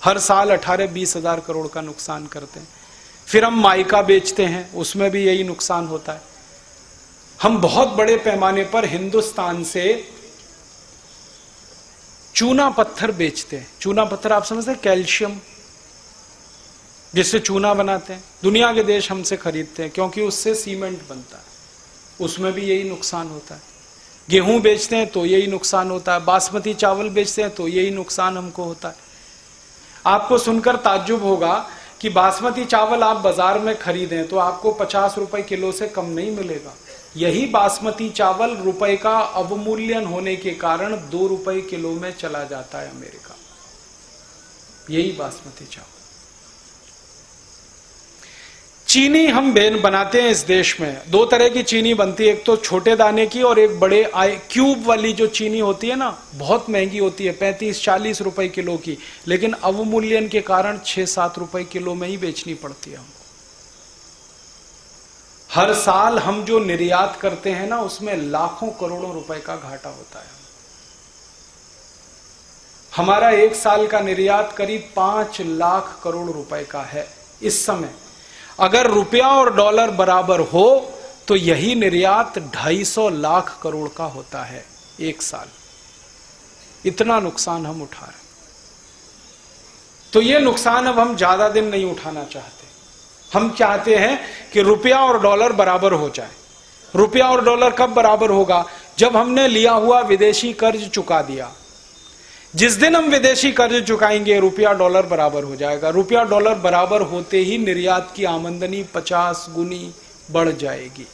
हर साल 18-20 हजार करोड़ का नुकसान करते हैं। फिर हम माइका बेचते हैं, उसमें भी यही नुकसान होता है। हम बहुत बड़े पैमाने पर हिंदुस्तान से चूना पत्थर बेचते हैं। चूना पत्थर आप समझते हैं, कैल्शियम जिससे चूना बनाते हैं। दुनिया के देश हमसे खरीदते हैं क्योंकि उससे सीमेंट बनता है, उसमें भी यही नुकसान होता है। गेहूं बेचते हैं तो यही नुकसान होता है, बासमती चावल बेचते हैं तो यही नुकसान हमको होता है। आपको सुनकर ताज्जुब होगा कि बासमती चावल आप बाजार में खरीदें तो आपको 50 रुपए किलो से कम नहीं मिलेगा। यही बासमती चावल रुपए का अवमूल्यन होने के कारण 2 रुपए किलो में चला जाता है अमेरिका। यही बासमती चावल। चीनी हम बनाते हैं इस देश में। 2 तरह की चीनी बनती है, एक तो छोटे दाने की और एक बड़े क्यूब वाली जो चीनी होती है ना, बहुत महंगी होती है, 35-40 रुपए किलो की, लेकिन अवमूल्यन के कारण 6-7 रुपए किलो में ही बेचनी पड़ती है हमको। हर साल हम जो निर्यात करते हैं ना, उसमें लाखों करोड़ों रुपए का घाटा होता है। हमारा 1 साल का निर्यात करीब 5 लाख करोड़ रुपए का है इस समय। अगर रुपया और डॉलर बराबर हो तो यही निर्यात 250 लाख करोड़ का होता है 1 साल। इतना नुकसान हम उठा रहे। तो ये नुकसान अब हम ज्यादा दिन नहीं उठाना चाहते। हम चाहते हैं कि रुपया और डॉलर बराबर हो जाए। रुपया और डॉलर कब बराबर होगा? जब हमने लिया हुआ विदेशी कर्ज चुका दिया। जिस दिन हम विदेशी कर्ज चुकाएंगे, रुपया डॉलर बराबर हो जाएगा। रुपया डॉलर बराबर होते ही निर्यात की आमदनी 50 गुनी बढ़ जाएगी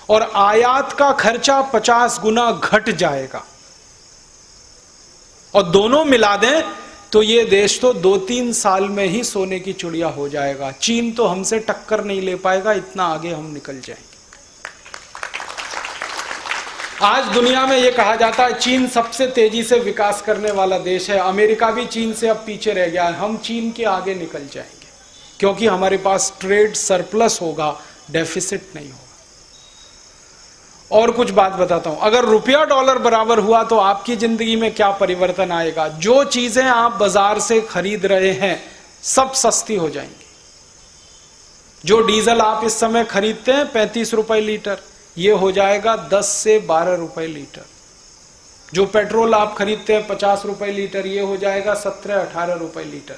और आयात का खर्चा 50 गुना घट जाएगा। और दोनों मिला दें तो ये देश तो 2-3 साल में ही सोने की चिड़िया हो जाएगा। चीन तो हमसे टक्कर नहीं ले पाएगा, इतना आगे हम निकल जाएंगे। आज दुनिया में यह कहा जाता है चीन सबसे तेजी से विकास करने वाला देश है। अमेरिका भी चीन से अब पीछे रह गया है। हम चीन के आगे निकल जाएंगे क्योंकि हमारे पास ट्रेड सरप्लस होगा, डेफिसिट नहीं होगा। और कुछ बात बताता हूं, अगर रुपया डॉलर बराबर हुआ तो आपकी जिंदगी में क्या परिवर्तन आएगा? जो चीजें आप बाजार से खरीद रहे हैं सब सस्ती हो जाएंगी। जो डीजल आप इस समय खरीदते हैं 35 रुपए लीटर, ये हो जाएगा 10 से 12 रुपए लीटर। जो पेट्रोल आप खरीदते हैं 50 रुपए लीटर, ये हो जाएगा 17-18 रुपए लीटर।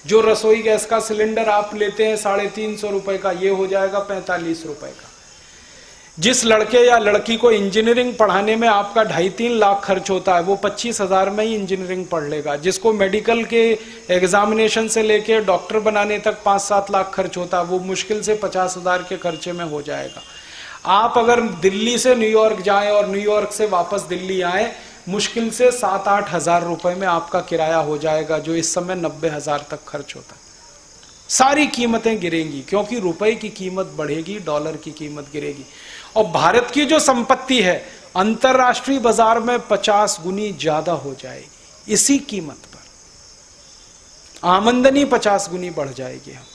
जो रसोई गैस का सिलेंडर आप लेते हैं 350 रुपए का, ये हो जाएगा 45 रुपए का। जिस लड़के या लड़की को इंजीनियरिंग पढ़ाने में आपका 2.5-3 लाख खर्च होता है, वो 25,000 में ही इंजीनियरिंग पढ़ लेगा। जिसको मेडिकल के एग्जामिनेशन से लेके डॉक्टर बनाने तक 5-7 लाख खर्च होता है, वो मुश्किल से 50,000 के खर्चे में हो जाएगा। आप अगर दिल्ली से न्यूयॉर्क जाएं और न्यूयॉर्क से वापस दिल्ली आए, मुश्किल से 7-8 हजार रुपए में आपका किराया हो जाएगा, जो इस समय 90,000 तक खर्च होता है। सारी कीमतें गिरेंगी क्योंकि रुपए की कीमत बढ़ेगी, डॉलर की कीमत गिरेगी। और भारत की जो संपत्ति है अंतरराष्ट्रीय बाजार में 50 गुनी ज्यादा हो जाएगी। इसी कीमत पर आमदनी 50 गुनी बढ़ जाएगी हमारी।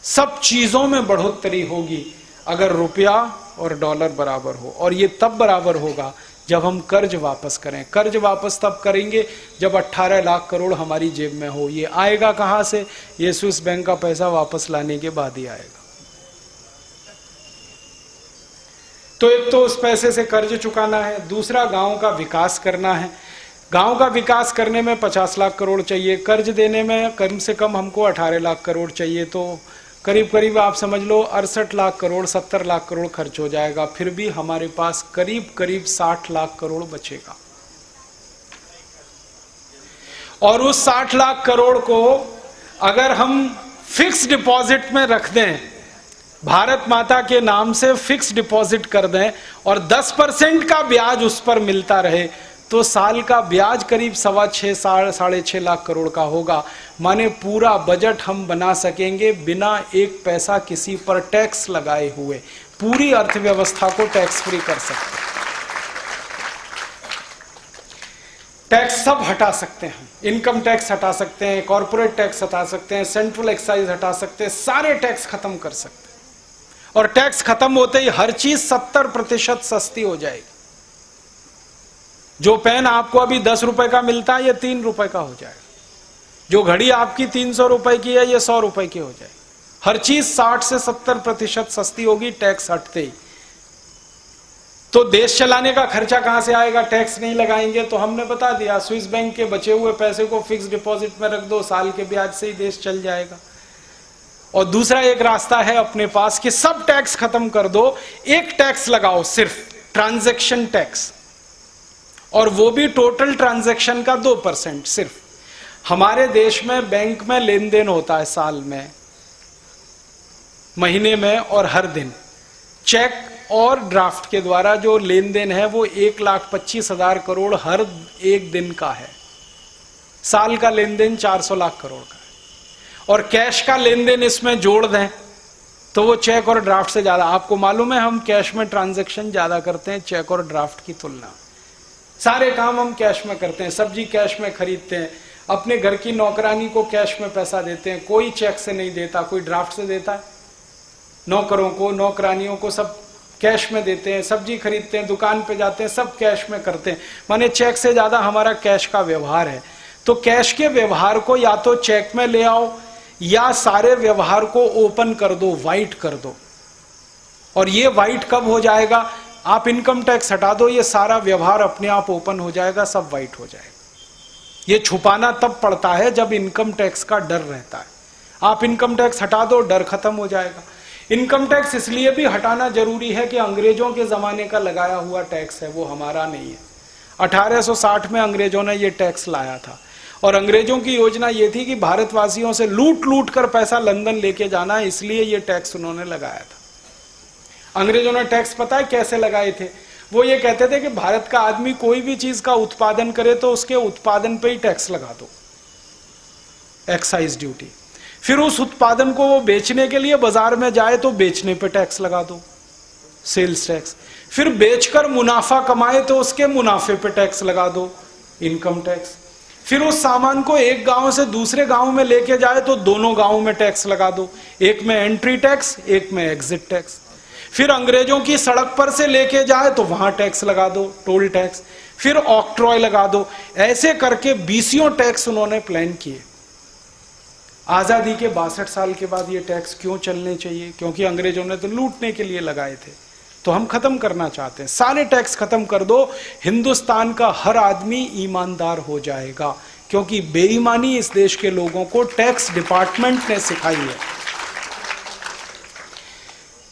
सब चीजों में बढ़ोतरी होगी अगर रुपया और डॉलर बराबर हो। और ये तब बराबर होगा जब हम कर्ज वापस करें। कर्ज वापस तब करेंगे जब 18 लाख करोड़ हमारी जेब में हो। ये आएगा कहां से? ये स्विस बैंक का पैसा वापस लाने के बाद ही आएगा। तो एक तो उस पैसे से कर्ज चुकाना है, दूसरा गांव का विकास करना है। गांव का विकास करने में 50 लाख करोड़ चाहिए, कर्ज देने में कम से कम हमको 18 लाख करोड़ चाहिए। तो करीब करीब आप समझ लो 68 लाख करोड़ 70 लाख करोड़ खर्च हो जाएगा। फिर भी हमारे पास करीब करीब 60 लाख करोड़ बचेगा। और उस 60 लाख करोड़ को अगर हम फिक्स डिपॉजिट में रख दें, भारत माता के नाम से फिक्स डिपॉजिट कर दें और 10% का ब्याज उस पर मिलता रहे, तो साल का ब्याज करीब 6.25-6.5 लाख करोड़ का होगा। माने पूरा बजट हम बना सकेंगे बिना एक पैसा किसी पर टैक्स लगाए हुए। पूरी अर्थव्यवस्था को टैक्स फ्री कर सकते हैं। टैक्स सब हटा सकते हैं, इनकम टैक्स हटा सकते हैं, कॉर्पोरेट टैक्स हटा सकते हैं, सेंट्रल एक्साइज हटा सकते हैं, सारे टैक्स खत्म कर सकते हैं। और टैक्स खत्म होते ही हर चीज 70% सस्ती हो जाएगी। जो पेन आपको अभी 10 रुपए का मिलता है ये 3 रुपए का हो जाएगा। जो घड़ी आपकी 300 रुपए की है ये 100 रुपए की हो जाएगी। हर चीज 60 से 70% सस्ती होगी टैक्स हटते ही। तो देश चलाने का खर्चा कहां से आएगा? टैक्स नहीं लगाएंगे। तो हमने बता दिया, स्विस बैंक के बचे हुए पैसे को फिक्स डिपॉजिट में रख दो, साल के ब्याज से ही देश चल जाएगा। और दूसरा एक रास्ता है अपने पास कि सब टैक्स खत्म कर दो, एक टैक्स लगाओ सिर्फ ट्रांजैक्शन टैक्स, और वो भी टोटल ट्रांजैक्शन का 2% सिर्फ। हमारे देश में बैंक में लेन देन होता है साल में, महीने में और हर दिन। चेक और ड्राफ्ट के द्वारा जो लेन देन है वो 1,25,000 करोड़ हर एक दिन का है। साल का लेन देन 400 लाख करोड़ का है। और कैश का लेन देन इसमें जोड़ दें तो वो चेक और ड्राफ्ट से ज्यादा। आपको मालूम है हम कैश में ट्रांजैक्शन ज्यादा करते हैं चेक और ड्राफ्ट की तुलना। सारे काम हम कैश में करते हैं, सब्जी कैश में खरीदते हैं, अपने घर की नौकरानी को कैश में पैसा देते हैं, कोई चेक से नहीं देता, कोई ड्राफ्ट से देता है। नौकरों को, नौकरानियों को सब कैश में देते हैं, सब्जी खरीदते हैं, दुकान पे जाते हैं, सब कैश में करते हैं। माने चेक से ज्यादा हमारा कैश का व्यवहार है। तो कैश के व्यवहार को या तो चेक में ले आओ या सारे व्यवहार को ओपन कर दो, वाइट कर दो। और ये वाइट कब हो जाएगा? आप इनकम टैक्स हटा दो, ये सारा व्यवहार अपने आप ओपन हो जाएगा, सब वाइट हो जाएगा। ये छुपाना तब पड़ता है जब इनकम टैक्स का डर रहता है। आप इनकम टैक्स हटा दो, डर खत्म हो जाएगा। इनकम टैक्स इसलिए भी हटाना जरूरी है कि अंग्रेजों के जमाने का लगाया हुआ टैक्स है, वो हमारा नहीं है। 1860 में अंग्रेजों ने ये टैक्स लाया था और अंग्रेजों की योजना ये थी कि भारतवासियों से लूट लूट कर पैसा लंदन लेके जाना है, इसलिए ये टैक्स उन्होंने लगाया था। अंग्रेजों ने टैक्स पता है कैसे लगाए थे? वो ये कहते थे कि भारत का आदमी कोई भी चीज का उत्पादन करे तो उसके उत्पादन पे ही टैक्स लगा दो, एक्साइज ड्यूटी। फिर उस उत्पादन को वो बेचने के लिए बाजार में जाए तो बेचने पे टैक्स लगा दो, सेल्स टैक्स। फिर बेचकर मुनाफा कमाए तो उसके मुनाफे पे टैक्स लगा दो, इनकम टैक्स। फिर उस सामान को एक गांव से दूसरे गांव में लेके जाए तो दोनों गांवों में टैक्स लगा दो, एक में एंट्री टैक्स, एक में एग्जिट टैक्स। फिर अंग्रेजों की सड़क पर से लेके जाए तो वहां टैक्स लगा दो, टोल टैक्स। फिर ऑक्ट्रॉय लगा दो। ऐसे करके 20 टैक्स उन्होंने प्लान किए। आजादी के 62 साल के बाद ये टैक्स क्यों चलने चाहिए? क्योंकि अंग्रेजों ने तो लूटने के लिए लगाए थे, तो हम खत्म करना चाहते हैं। सारे टैक्स खत्म कर दो, हिंदुस्तान का हर आदमी ईमानदार हो जाएगा। क्योंकि बेईमानी इस देश के लोगों को टैक्स डिपार्टमेंट ने सिखाई है।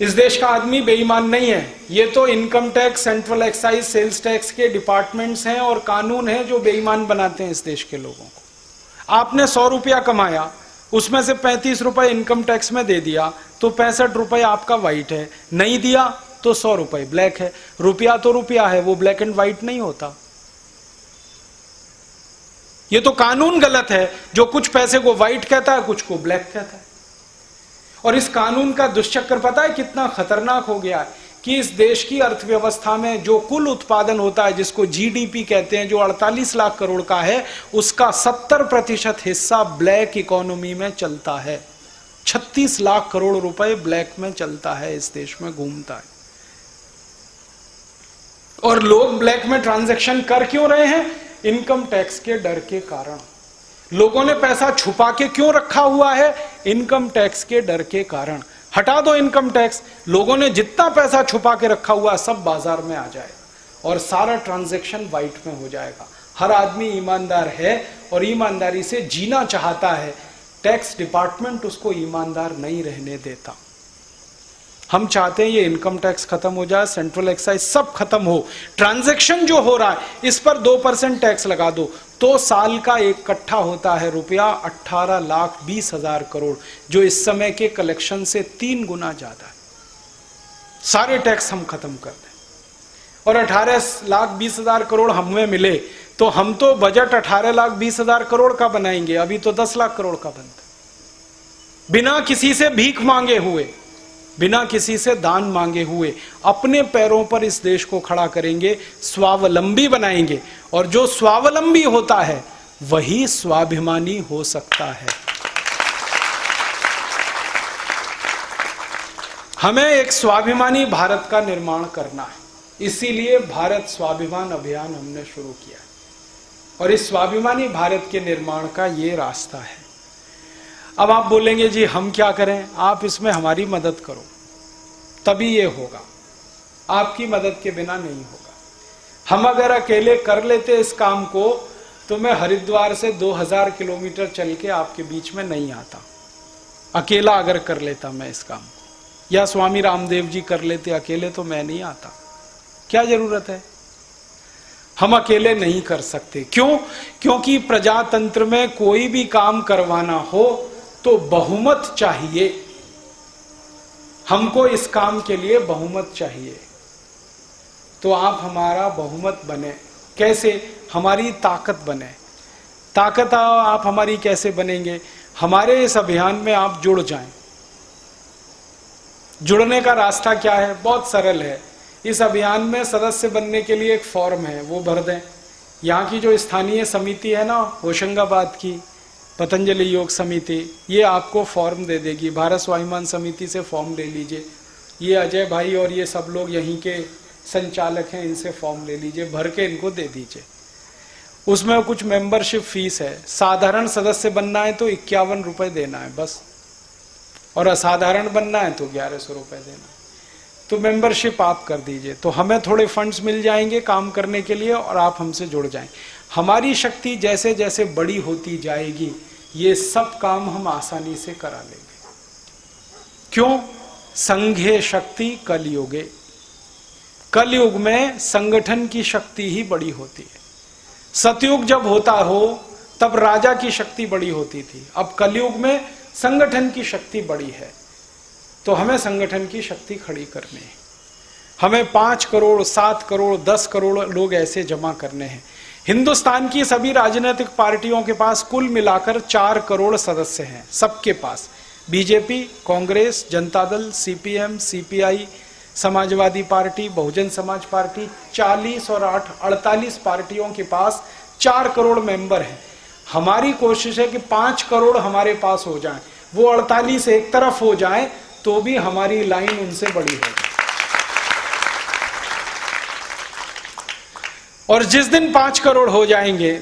इस देश का आदमी बेईमान नहीं है, ये तो income tax, central excise, sales tax के डिपार्टमेंट्स हैं और कानून हैं जो बेईमान बनाते हैं इस देश के लोगों को। आपने 100 रुपया कमाया, उसमें से 35 रुपए इनकम टैक्स में दे दिया तो 65 रुपए आपका व्हाइट है, नहीं दिया तो 100 रुपए ब्लैक है। रुपया तो रुपया है, वो ब्लैक एंड व्हाइट नहीं होता। ये तो कानून गलत है, जो कुछ पैसे को व्हाइट कहता है, कुछ को ब्लैक कहता है। और इस कानून का दुष्चक्र पता है कितना खतरनाक हो गया है कि इस देश की अर्थव्यवस्था में जो कुल उत्पादन होता है, जिसको जीडीपी कहते हैं, जो 48 लाख करोड़ का है, उसका 70% हिस्सा ब्लैक इकोनॉमी में चलता है। 36 लाख करोड़ रुपए ब्लैक में चलता है, इस देश में घूमता है। और लोग ब्लैक में ट्रांजैक्शन कर क्यों रहे हैं? इनकम टैक्स के डर के कारण। लोगों ने पैसा छुपा के क्यों रखा हुआ है? इनकम टैक्स के डर के कारण। हटा दो इनकम टैक्स, लोगों ने जितना पैसा छुपा के रखा हुआ है सब बाजार में आ जाए और सारा ट्रांजैक्शन वाइट में हो जाएगा। हर आदमी ईमानदार है और ईमानदारी से जीना चाहता है। टैक्स डिपार्टमेंट उसको ईमानदार नहीं रहने देता। हम चाहते हैं ये इनकम टैक्स खत्म हो जाए, सेंट्रल एक्साइज सब खत्म हो, ट्रांजैक्शन जो हो रहा है इस पर 2% टैक्स लगा दो तो साल का एक इकट्ठा होता है रुपया 18,20,000 करोड़, जो इस समय के कलेक्शन से 3 गुना ज्यादा है। सारे टैक्स हम खत्म कर दें और 18,20,000 करोड़ हमें मिले तो हम तो बजट 18,20,000 करोड़ का बनाएंगे। अभी तो 10 लाख करोड़ का बनता, बिना किसी से भीख मांगे हुए, बिना किसी से दान मांगे हुए अपने पैरों पर इस देश को खड़ा करेंगे, स्वावलंबी बनाएंगे। और जो स्वावलंबी होता है वही स्वाभिमानी हो सकता है। हमें एक स्वाभिमानी भारत का निर्माण करना है, इसीलिए भारत स्वाभिमान अभियान हमने शुरू किया और इस स्वाभिमानी भारत के निर्माण का ये रास्ता है। अब आप बोलेंगे जी हम क्या करें, आप इसमें हमारी मदद करो तभी ये होगा, आपकी मदद के बिना नहीं होगा। हम अगर अकेले कर लेते इस काम को तो मैं हरिद्वार से 2000 किलोमीटर चल के आपके बीच में नहीं आता, अकेला अगर कर लेता मैं इस काम को, या स्वामी रामदेव जी कर लेते अकेले तो मैं नहीं आता। क्या जरूरत है, हम अकेले नहीं कर सकते। क्यों? क्योंकि प्रजातंत्र में कोई भी काम करवाना हो तो बहुमत चाहिए, हमको इस काम के लिए बहुमत चाहिए। तो आप हमारा बहुमत बने, कैसे? हमारी ताकत बने। ताकत आप हमारी कैसे बनेंगे? हमारे इस अभियान में आप जुड़ जाएं। जुड़ने का रास्ता क्या है? बहुत सरल है। इस अभियान में सदस्य बनने के लिए एक फॉर्म है, वो भर दें। यहाँ की जो स्थानीय समिति है ना, होशंगाबाद की पतंजलि योग समिति, ये आपको फॉर्म दे देगी। भारत स्वाभिमान समिति से फॉर्म ले लीजिए। ये अजय भाई और ये सब लोग यहीं के संचालक हैं, इनसे फॉर्म ले लीजिए, भर के इनको दे दीजिए। उसमें कुछ मेंबरशिप फीस है। साधारण सदस्य बनना है तो 51 रुपए देना है बस, और असाधारण बनना है तो 1100 रुपए देना है। तो मेंबरशिप आप कर दीजिए, तो हमें थोड़े फंड्स मिल जाएंगे काम करने के लिए और आप हमसे जुड़ जाएं। हमारी शक्ति जैसे जैसे बड़ी होती जाएगी ये सब काम हम आसानी से करा लेंगे। क्यों? संघे शक्ति कलयुगे। कलयुग में संगठन की शक्ति ही बड़ी होती है। सतयुग जब होता हो तब राजा की शक्ति बड़ी होती थी, अब कलयुग में संगठन की शक्ति बड़ी है। तो हमें संगठन की शक्ति खड़ी करनी है। हमें 5 करोड़, 7 करोड़, 10 करोड़ लोग ऐसे जमा करने हैं। हिंदुस्तान की सभी राजनीतिक पार्टियों के पास कुल मिलाकर 4 करोड़ सदस्य हैं, सबके पास। BJP, Congress, Janata Dal, CPM, CPI, Samajwadi party, Bahujan Samaj party, 40 और 8 48 पार्टियों के पास 4 करोड़ मेंबर हैं। हमारी कोशिश है कि 5 करोड़ हमारे पास हो जाएं, वो 48 एक तरफ हो जाएं तो भी हमारी लाइन उनसे बड़ी हो जाए। और जिस दिन 5 करोड़ हो जाएंगे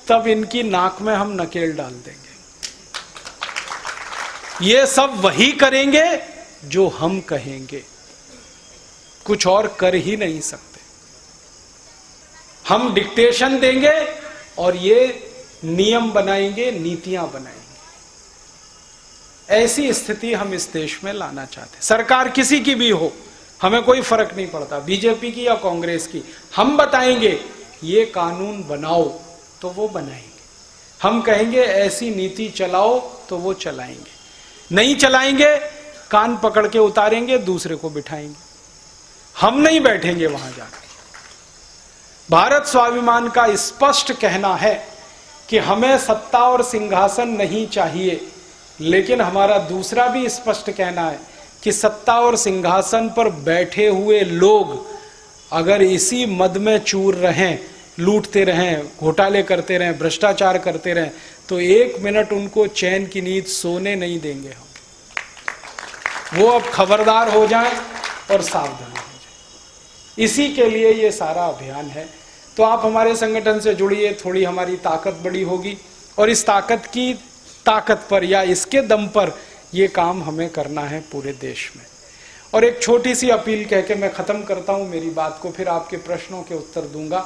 तब इनकी नाक में हम नकेल डाल देंगे। ये सब वही करेंगे जो हम कहेंगे, कुछ और कर ही नहीं सकते। हम डिक्टेशन देंगे और ये नियम बनाएंगे, नीतियां बनाएंगे। ऐसी स्थिति हम इस देश में लाना चाहते हैं। सरकार किसी की भी हो, हमें कोई फर्क नहीं पड़ता, बीजेपी की या कांग्रेस की। हम बताएंगे ये कानून बनाओ तो वो बनाएंगे। हम कहेंगे ऐसी नीति चलाओ तो वो चलाएंगे। नहीं चलाएंगे कान पकड़ के उतारेंगे, दूसरे को बिठाएंगे। हम नहीं बैठेंगे वहां जाकर। भारत स्वाभिमान का स्पष्ट कहना है कि हमें सत्ता और सिंहासन नहीं चाहिए, लेकिन हमारा दूसरा भी स्पष्ट कहना है कि सत्ता और सिंहासन पर बैठे हुए लोग अगर इसी मद में चूर रहें, लूटते रहें, घोटाले करते रहें, भ्रष्टाचार करते रहें, तो 1 मिनट उनको चैन की नींद सोने नहीं देंगे हम। वो अब खबरदार हो जाएं और सावधान हो जाएं। इसी के लिए ये सारा अभियान है। तो आप हमारे संगठन से जुड़िए, थोड़ी हमारी ताकत बड़ी होगी और इस ताकत पर या इसके दम पर ये काम हमें करना है पूरे देश में। और एक छोटी सी अपील कह के मैं खत्म करता हूं मेरी बात को, फिर आपके प्रश्नों के उत्तर दूंगा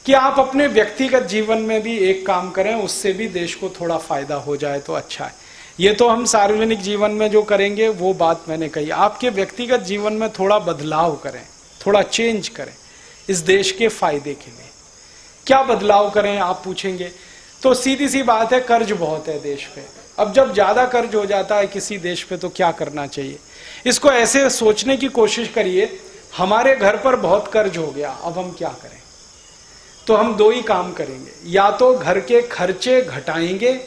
कि आप अपने व्यक्तिगत जीवन में भी एक काम करें, उससे भी देश को थोड़ा फायदा हो जाए तो अच्छा है। ये तो हम सार्वजनिक जीवन में जो करेंगे वो बात मैंने कही। आपके व्यक्तिगत जीवन में थोड़ा बदलाव करें, थोड़ा चेंज करें इस देश के फायदे के लिए। क्या बदलाव करें आप पूछेंगे, तो सीधी सी बात है, कर्ज बहुत है देश पे। अब जब ज्यादा कर्ज हो जाता है किसी देश पे तो क्या करना चाहिए? इसको ऐसे सोचने की कोशिश करिए, हमारे घर पर बहुत कर्ज हो गया, अब हम क्या करें? तो हम 2 ही काम करेंगे, या तो घर के खर्चे घटाएंगे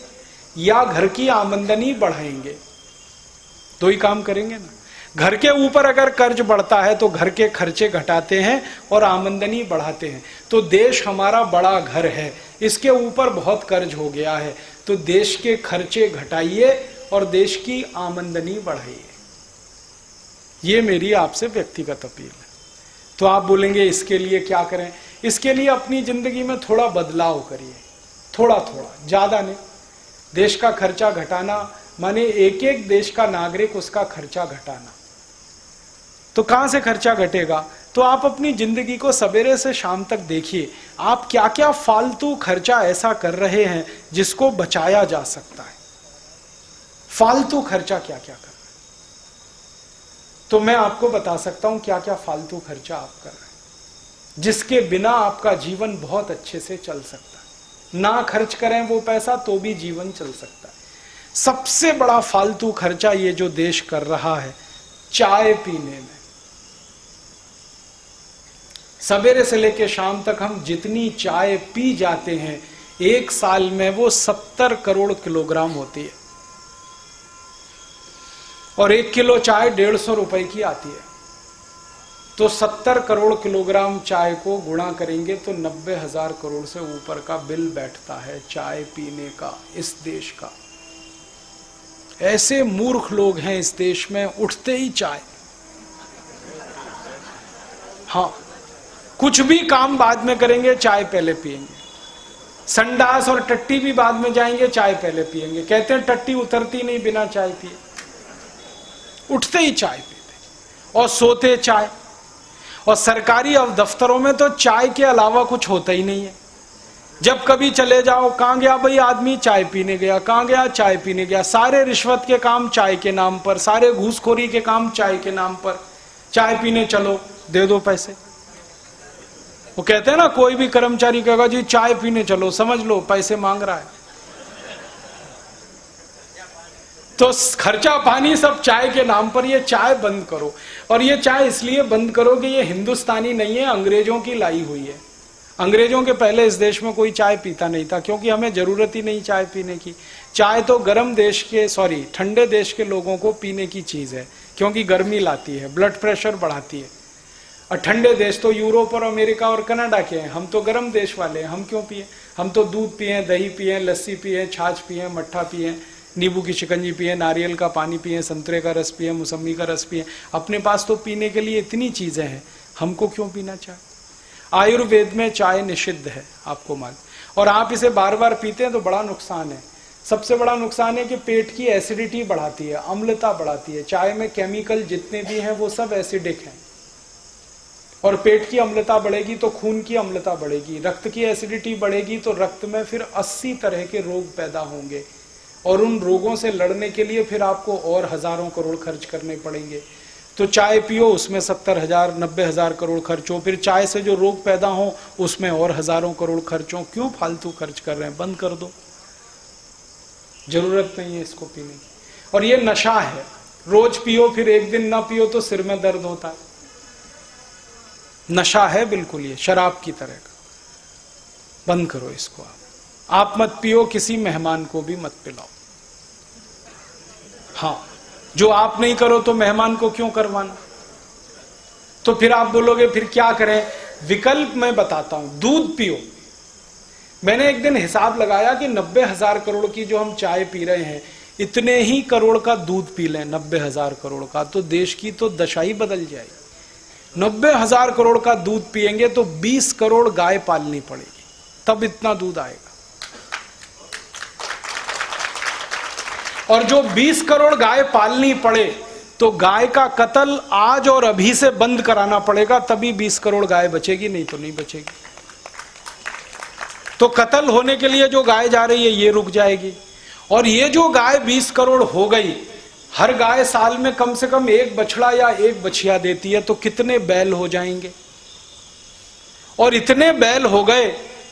या घर की आमदनी बढ़ाएंगे। 2 ही काम करेंगे ना। घर के ऊपर अगर कर्ज बढ़ता है तो घर के खर्चे घटाते हैं और आमदनी बढ़ाते हैं। तो देश हमारा बड़ा घर है, इसके ऊपर बहुत कर्ज हो गया है, तो देश के खर्चे घटाइए और देश की आमदनी बढ़ाइए। ये मेरी आपसे व्यक्तिगत अपील है। तो आप बोलेंगे इसके लिए क्या करें? इसके लिए अपनी जिंदगी में थोड़ा बदलाव करिए, थोड़ा थोड़ा, ज्यादा नहीं। देश का खर्चा घटाना माने एक एक देश का नागरिक उसका खर्चा घटाना। तो कहां से खर्चा घटेगा? तो आप अपनी जिंदगी को सवेरे से शाम तक देखिए, आप क्या क्या फालतू खर्चा ऐसा कर रहे हैं जिसको बचाया जा सकता है। फालतू खर्चा क्या क्या कर रहे हैं? तो मैं आपको बता सकता हूं क्या क्या फालतू खर्चा आप कर रहे हैं जिसके बिना आपका जीवन बहुत अच्छे से चल सकता है। ना खर्च करें वो पैसा तो भी जीवन चल सकता है। सबसे बड़ा फालतू खर्चा ये जो देश कर रहा है चाय पीने में। सवेरे से लेकर शाम तक हम जितनी चाय पी जाते हैं, एक साल में वो 70 करोड़ किलोग्राम होती है, और 1 किलो चाय 150 रुपए की आती है। तो 70 करोड़ किलोग्राम चाय को गुणा करेंगे तो 90,000 करोड़ से ऊपर का बिल बैठता है चाय पीने का इस देश का। ऐसे मूर्ख लोग हैं इस देश में, उठते ही चाय। हाँ, कुछ भी काम बाद में करेंगे, चाय पहले पिएंगे। संडास और टट्टी भी बाद में जाएंगे, चाय पहले पिएंगे। कहते हैं टट्टी उतरती नहीं बिना चाय पिए। उठते ही चाय पीते और सोते चाय। और सरकारी दफ्तरों में तो चाय के अलावा कुछ होता ही नहीं है। जब कभी चले जाओ, कहां गया भाई आदमी? चाय पीने गया। कहां गया? चाय पीने गया। सारे रिश्वत के काम चाय के नाम पर, सारे घूसखोरी के काम चाय के नाम पर। चाय पीने चलो, दे दो पैसे। वो कहते हैं ना, कोई भी कर्मचारी कहेगा जी चाय पीने चलो, समझ लो पैसे मांग रहा है। तो खर्चा पानी सब चाय के नाम पर। ये चाय बंद करो। और ये चाय इसलिए बंद करो कि ये हिंदुस्तानी नहीं है, अंग्रेजों की लाई हुई है। अंग्रेजों के पहले इस देश में कोई चाय पीता नहीं था, क्योंकि हमें जरूरत ही नहीं चाय पीने की। चाय तो गर्म देश के, ठंडे देश के लोगों को पीने की चीज है, क्योंकि गर्मी लाती है, ब्लड प्रेशर बढ़ाती है। और ठंडे देश तो यूरोप और अमेरिका और कनाडा के हैं। हम तो गर्म देश वाले हैं, हम क्यों पिए? हम तो दूध पिए, दही पिए, लस्सी पिए, छाछ पिए, मट्ठा पिए, नींबू की शिकंजी पिए, नारियल का पानी पिए, संतरे का रस पिए, मौसमी का रस पिए। अपने पास तो पीने के लिए इतनी चीजें हैं, हमको क्यों पीना चाय? आयुर्वेद में चाय निषिद्ध है, आपको मालूम। और आप इसे बार बार पीते हैं तो बड़ा नुकसान है। सबसे बड़ा नुकसान है कि पेट की एसिडिटी बढ़ाती है, अम्लता बढ़ाती है। चाय में केमिकल जितने भी हैं वो सब एसिडिक हैं, और पेट की अम्लता बढ़ेगी तो खून की अम्लता बढ़ेगी, रक्त की एसिडिटी बढ़ेगी तो रक्त में फिर 80 तरह के रोग पैदा होंगे, और उन रोगों से लड़ने के लिए फिर आपको और हजारों करोड़ खर्च करने पड़ेंगे। तो चाय पियो, उसमें 70,000 90,000 करोड़ खर्च हो, फिर चाय से जो रोग पैदा हो उसमें और हजारों करोड़ खर्च हो। क्यों फालतू खर्च कर रहे हैं? बंद कर दो, जरूरत नहीं है इसको पीने की। और ये नशा है, रोज पियो फिर एक दिन ना पियो तो सिर में दर्द होता है। नशा है बिल्कुल, ये शराब की तरह का। बंद करो इसको। आप मत पियो, किसी मेहमान को भी मत पिलाओ। हाँ, जो आप नहीं करो तो मेहमान को क्यों करवाना? तो फिर आप बोलोगे फिर क्या करें? विकल्प मैं बताता हूं, दूध पियो। मैंने एक दिन हिसाब लगाया कि 90,000 करोड़ की जो हम चाय पी रहे हैं, इतने ही करोड़ का दूध पी लें, 90,000 करोड़ का, तो देश की तो दशा ही बदल जाएगी। 90,000 करोड़ का दूध पिएंगे तो 20 करोड़ गाय पालनी पड़ेगी, तब इतना दूध आएगा। और जो 20 करोड़ गाय पालनी पड़े तो गाय का कत्ल आज और अभी से बंद कराना पड़ेगा, तभी 20 करोड़ गाय बचेगी, नहीं तो नहीं बचेगी। तो कत्ल होने के लिए जो गाय जा रही है ये रुक जाएगी। और ये जो गाय 20 करोड़ हो गई, हर गाय साल में कम से कम एक बछड़ा या एक बछिया देती है, तो कितने बैल हो जाएंगे? और इतने बैल हो गए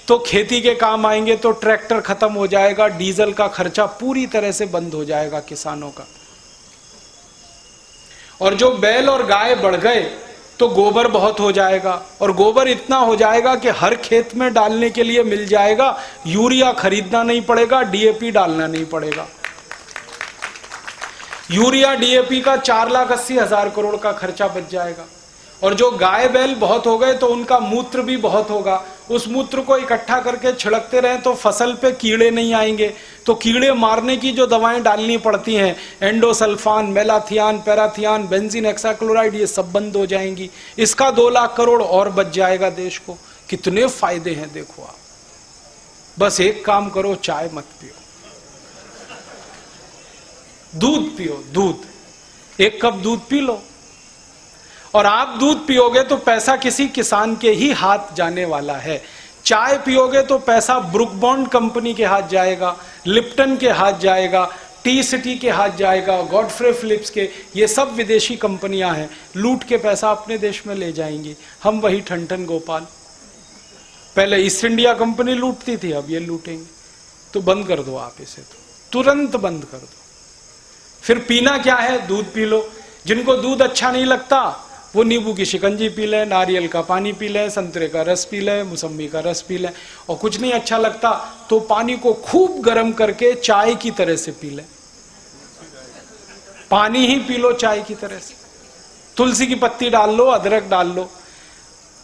तो खेती के काम आएंगे, तो ट्रैक्टर खत्म हो जाएगा, डीजल का खर्चा पूरी तरह से बंद हो जाएगा किसानों का। और जो बैल और गाय बढ़ गए तो गोबर बहुत हो जाएगा, और गोबर इतना हो जाएगा कि हर खेत में डालने के लिए मिल जाएगा, यूरिया खरीदना नहीं पड़ेगा, डीएपी डालना नहीं पड़ेगा। यूरिया डीएपी का 4,80,000 करोड़ का खर्चा बच जाएगा। और जो गाय बैल बहुत हो गए तो उनका मूत्र भी बहुत होगा, उस मूत्र को इकट्ठा करके छिड़कते रहें तो फसल पे कीड़े नहीं आएंगे। तो कीड़े मारने की जो दवाएं डालनी पड़ती हैं, endosulfan, malathion, parathion, benzene hexachloride, ये सब बंद हो जाएंगी। इसका 2 लाख करोड़ और बच जाएगा देश को। कितने फायदे हैं देखो आप। बस एक काम करो, चाय मत पियो, दूध पियो, दूध 1 कप दूध पी लो। और आप दूध पियोगे तो पैसा किसी किसान के ही हाथ जाने वाला है। चाय पियोगे तो पैसा ब्रुक बॉन्ड कंपनी के हाथ जाएगा, लिप्टन के हाथ जाएगा, टी सिटी के हाथ जाएगा, गॉडफ्रे फिलिप्स के, ये सब विदेशी कंपनियां हैं, लूट के पैसा अपने देश में ले जाएंगी। हम वही ठन गोपाल, पहले ईस्ट इंडिया कंपनी लूटती थी, अब ये लूटेंगे। तो बंद कर दो आप इसे, तो तुरंत बंद कर दो। फिर पीना क्या है? दूध पी लो। जिनको दूध अच्छा नहीं लगता वो नींबू की शिकंजी पी लें, नारियल का पानी पी लें, संतरे का रस पी लें, मौसम्बी का रस पी लें। और कुछ नहीं अच्छा लगता तो पानी को खूब गर्म करके चाय की तरह से पी लें। पानी ही पी लो चाय की तरह से। तुलसी की पत्ती डाल लो, अदरक डाल लो।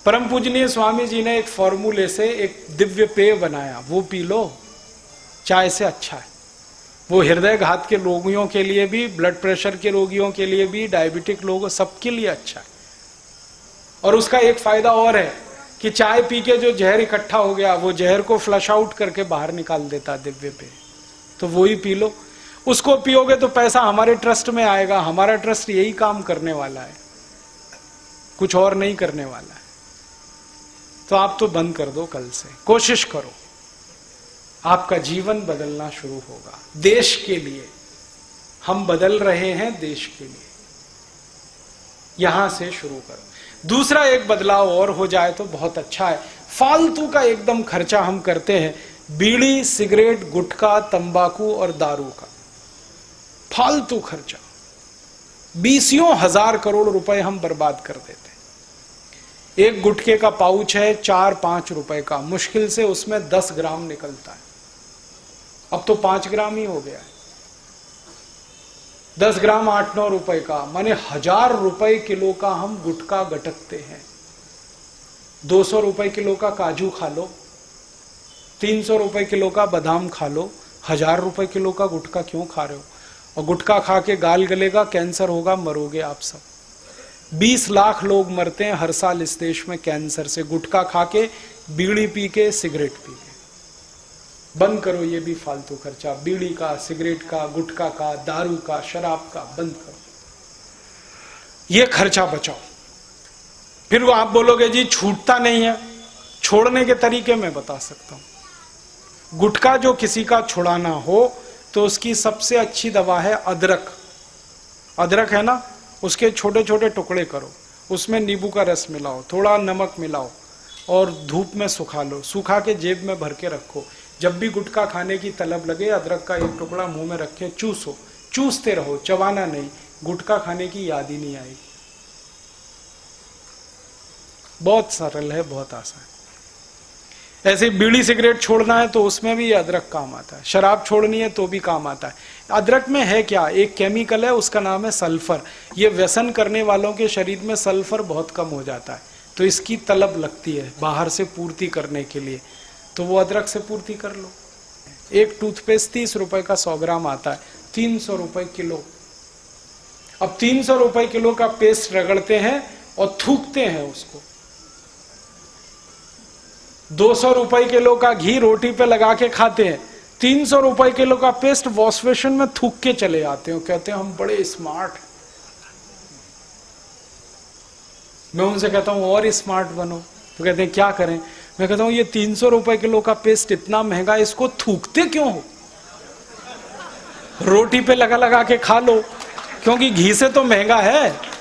परम पूजनीय स्वामी जी ने एक फॉर्मूले से एक दिव्य पेय बनाया, वो पी लो, चाय से अच्छा है वो। हृदय घात के रोगियों के लिए भी, ब्लड प्रेशर के रोगियों के लिए भी, डायबिटिक लोगों, सबके लिए अच्छा है। और उसका एक फायदा और है कि चाय पी के जो जहर इकट्ठा हो गया वो जहर को फ्लश आउट करके बाहर निकाल देता दिव्य पेय। तो वो ही पी लो। उसको पियोगे तो पैसा हमारे ट्रस्ट में आएगा। हमारा ट्रस्ट यही काम करने वाला है, कुछ और नहीं करने वाला है। तो आप तो बंद कर दो कल से, कोशिश करो, आपका जीवन बदलना शुरू होगा। देश के लिए हम बदल रहे हैं, देश के लिए, यहां से शुरू करो। दूसरा एक बदलाव और हो जाए तो बहुत अच्छा है। फालतू का एकदम खर्चा हम करते हैं, बीड़ी, सिगरेट, गुटखा, तंबाकू और दारू का फालतू खर्चा। 20 हजार करोड़ रुपए हम बर्बाद कर देते हैं। एक गुटखे का पाउच है 4-5 रुपए का, मुश्किल से उसमें 10 ग्राम निकलता है। अब तो 5 ग्राम ही हो गया है। 10 ग्राम 8-9 रुपए का, माने 1000 रुपए किलो का हम गुटखा गटकते हैं। 200 रुपए किलो का काजू खा लो, 300 रुपए किलो का बादाम खा लो, 1000 रुपए किलो का गुटखा क्यों खा रहे हो? और गुटखा खा के गाल गलेगा, कैंसर होगा, मरोगे आप सब। 20 लाख लोग मरते हैं हर साल इस देश में कैंसर से, गुटखा खा के, बीड़ी पी के, सिगरेट पी के। बंद करो ये भी फालतू खर्चा, बीड़ी का, सिगरेट का, गुटखा का, दारू का, शराब का, बंद करो। ये खर्चा बचाओ। फिर वो आप बोलोगे जी छूटता नहीं है। छोड़ने के तरीके मैं बता सकता हूं। गुटखा जो किसी का छुड़ाना हो तो उसकी सबसे अच्छी दवा है अदरक। अदरक है ना, उसके छोटे छोटे टुकड़े करो, उसमें नींबू का रस मिलाओ, थोड़ा नमक मिलाओ और धूप में सुखा लो। सुखा के जेब में भर के रखो। जब भी गुटखा खाने की तलब लगे, अदरक का एक टुकड़ा मुंह में रखे चूसो, चूसते रहो, चबाना नहीं। गुटखा खाने की याद ही नहीं आएगी। बहुत सरल है, बहुत आसान। ऐसे बीड़ी सिगरेट छोड़ना है तो उसमें भी अदरक काम आता है। शराब छोड़नी है तो भी काम आता है। अदरक में है क्या? एक केमिकल है, उसका नाम है सल्फर। ये व्यसन करने वालों के शरीर में सल्फर बहुत कम हो जाता है, तो इसकी तलब लगती है बाहर से पूर्ति करने के लिए, तो वो अदरक से पूर्ति कर लो। एक टूथपेस्ट 30 रुपए का 100 ग्राम आता है, 300 रुपए किलो। अब 300 रुपए किलो का पेस्ट रगड़ते हैं और थूकते हैं उसको। 200 रुपए किलो का घी रोटी पे लगा के खाते हैं। 300 रुपए किलो का पेस्ट वॉश बेसिन में थूक के चले आते हैं, कहते हैं हम बड़े स्मार्ट। मैं उनसे कहता हूं और स्मार्ट बनो, तो कहते हैं क्या करें? मैं कहता हूं ये 300 रुपए किलो का पेस्ट इतना महंगा, इसको थूकते क्यों हो? रोटी पे लगा लगा के खा लो, क्योंकि घी से तो महंगा है।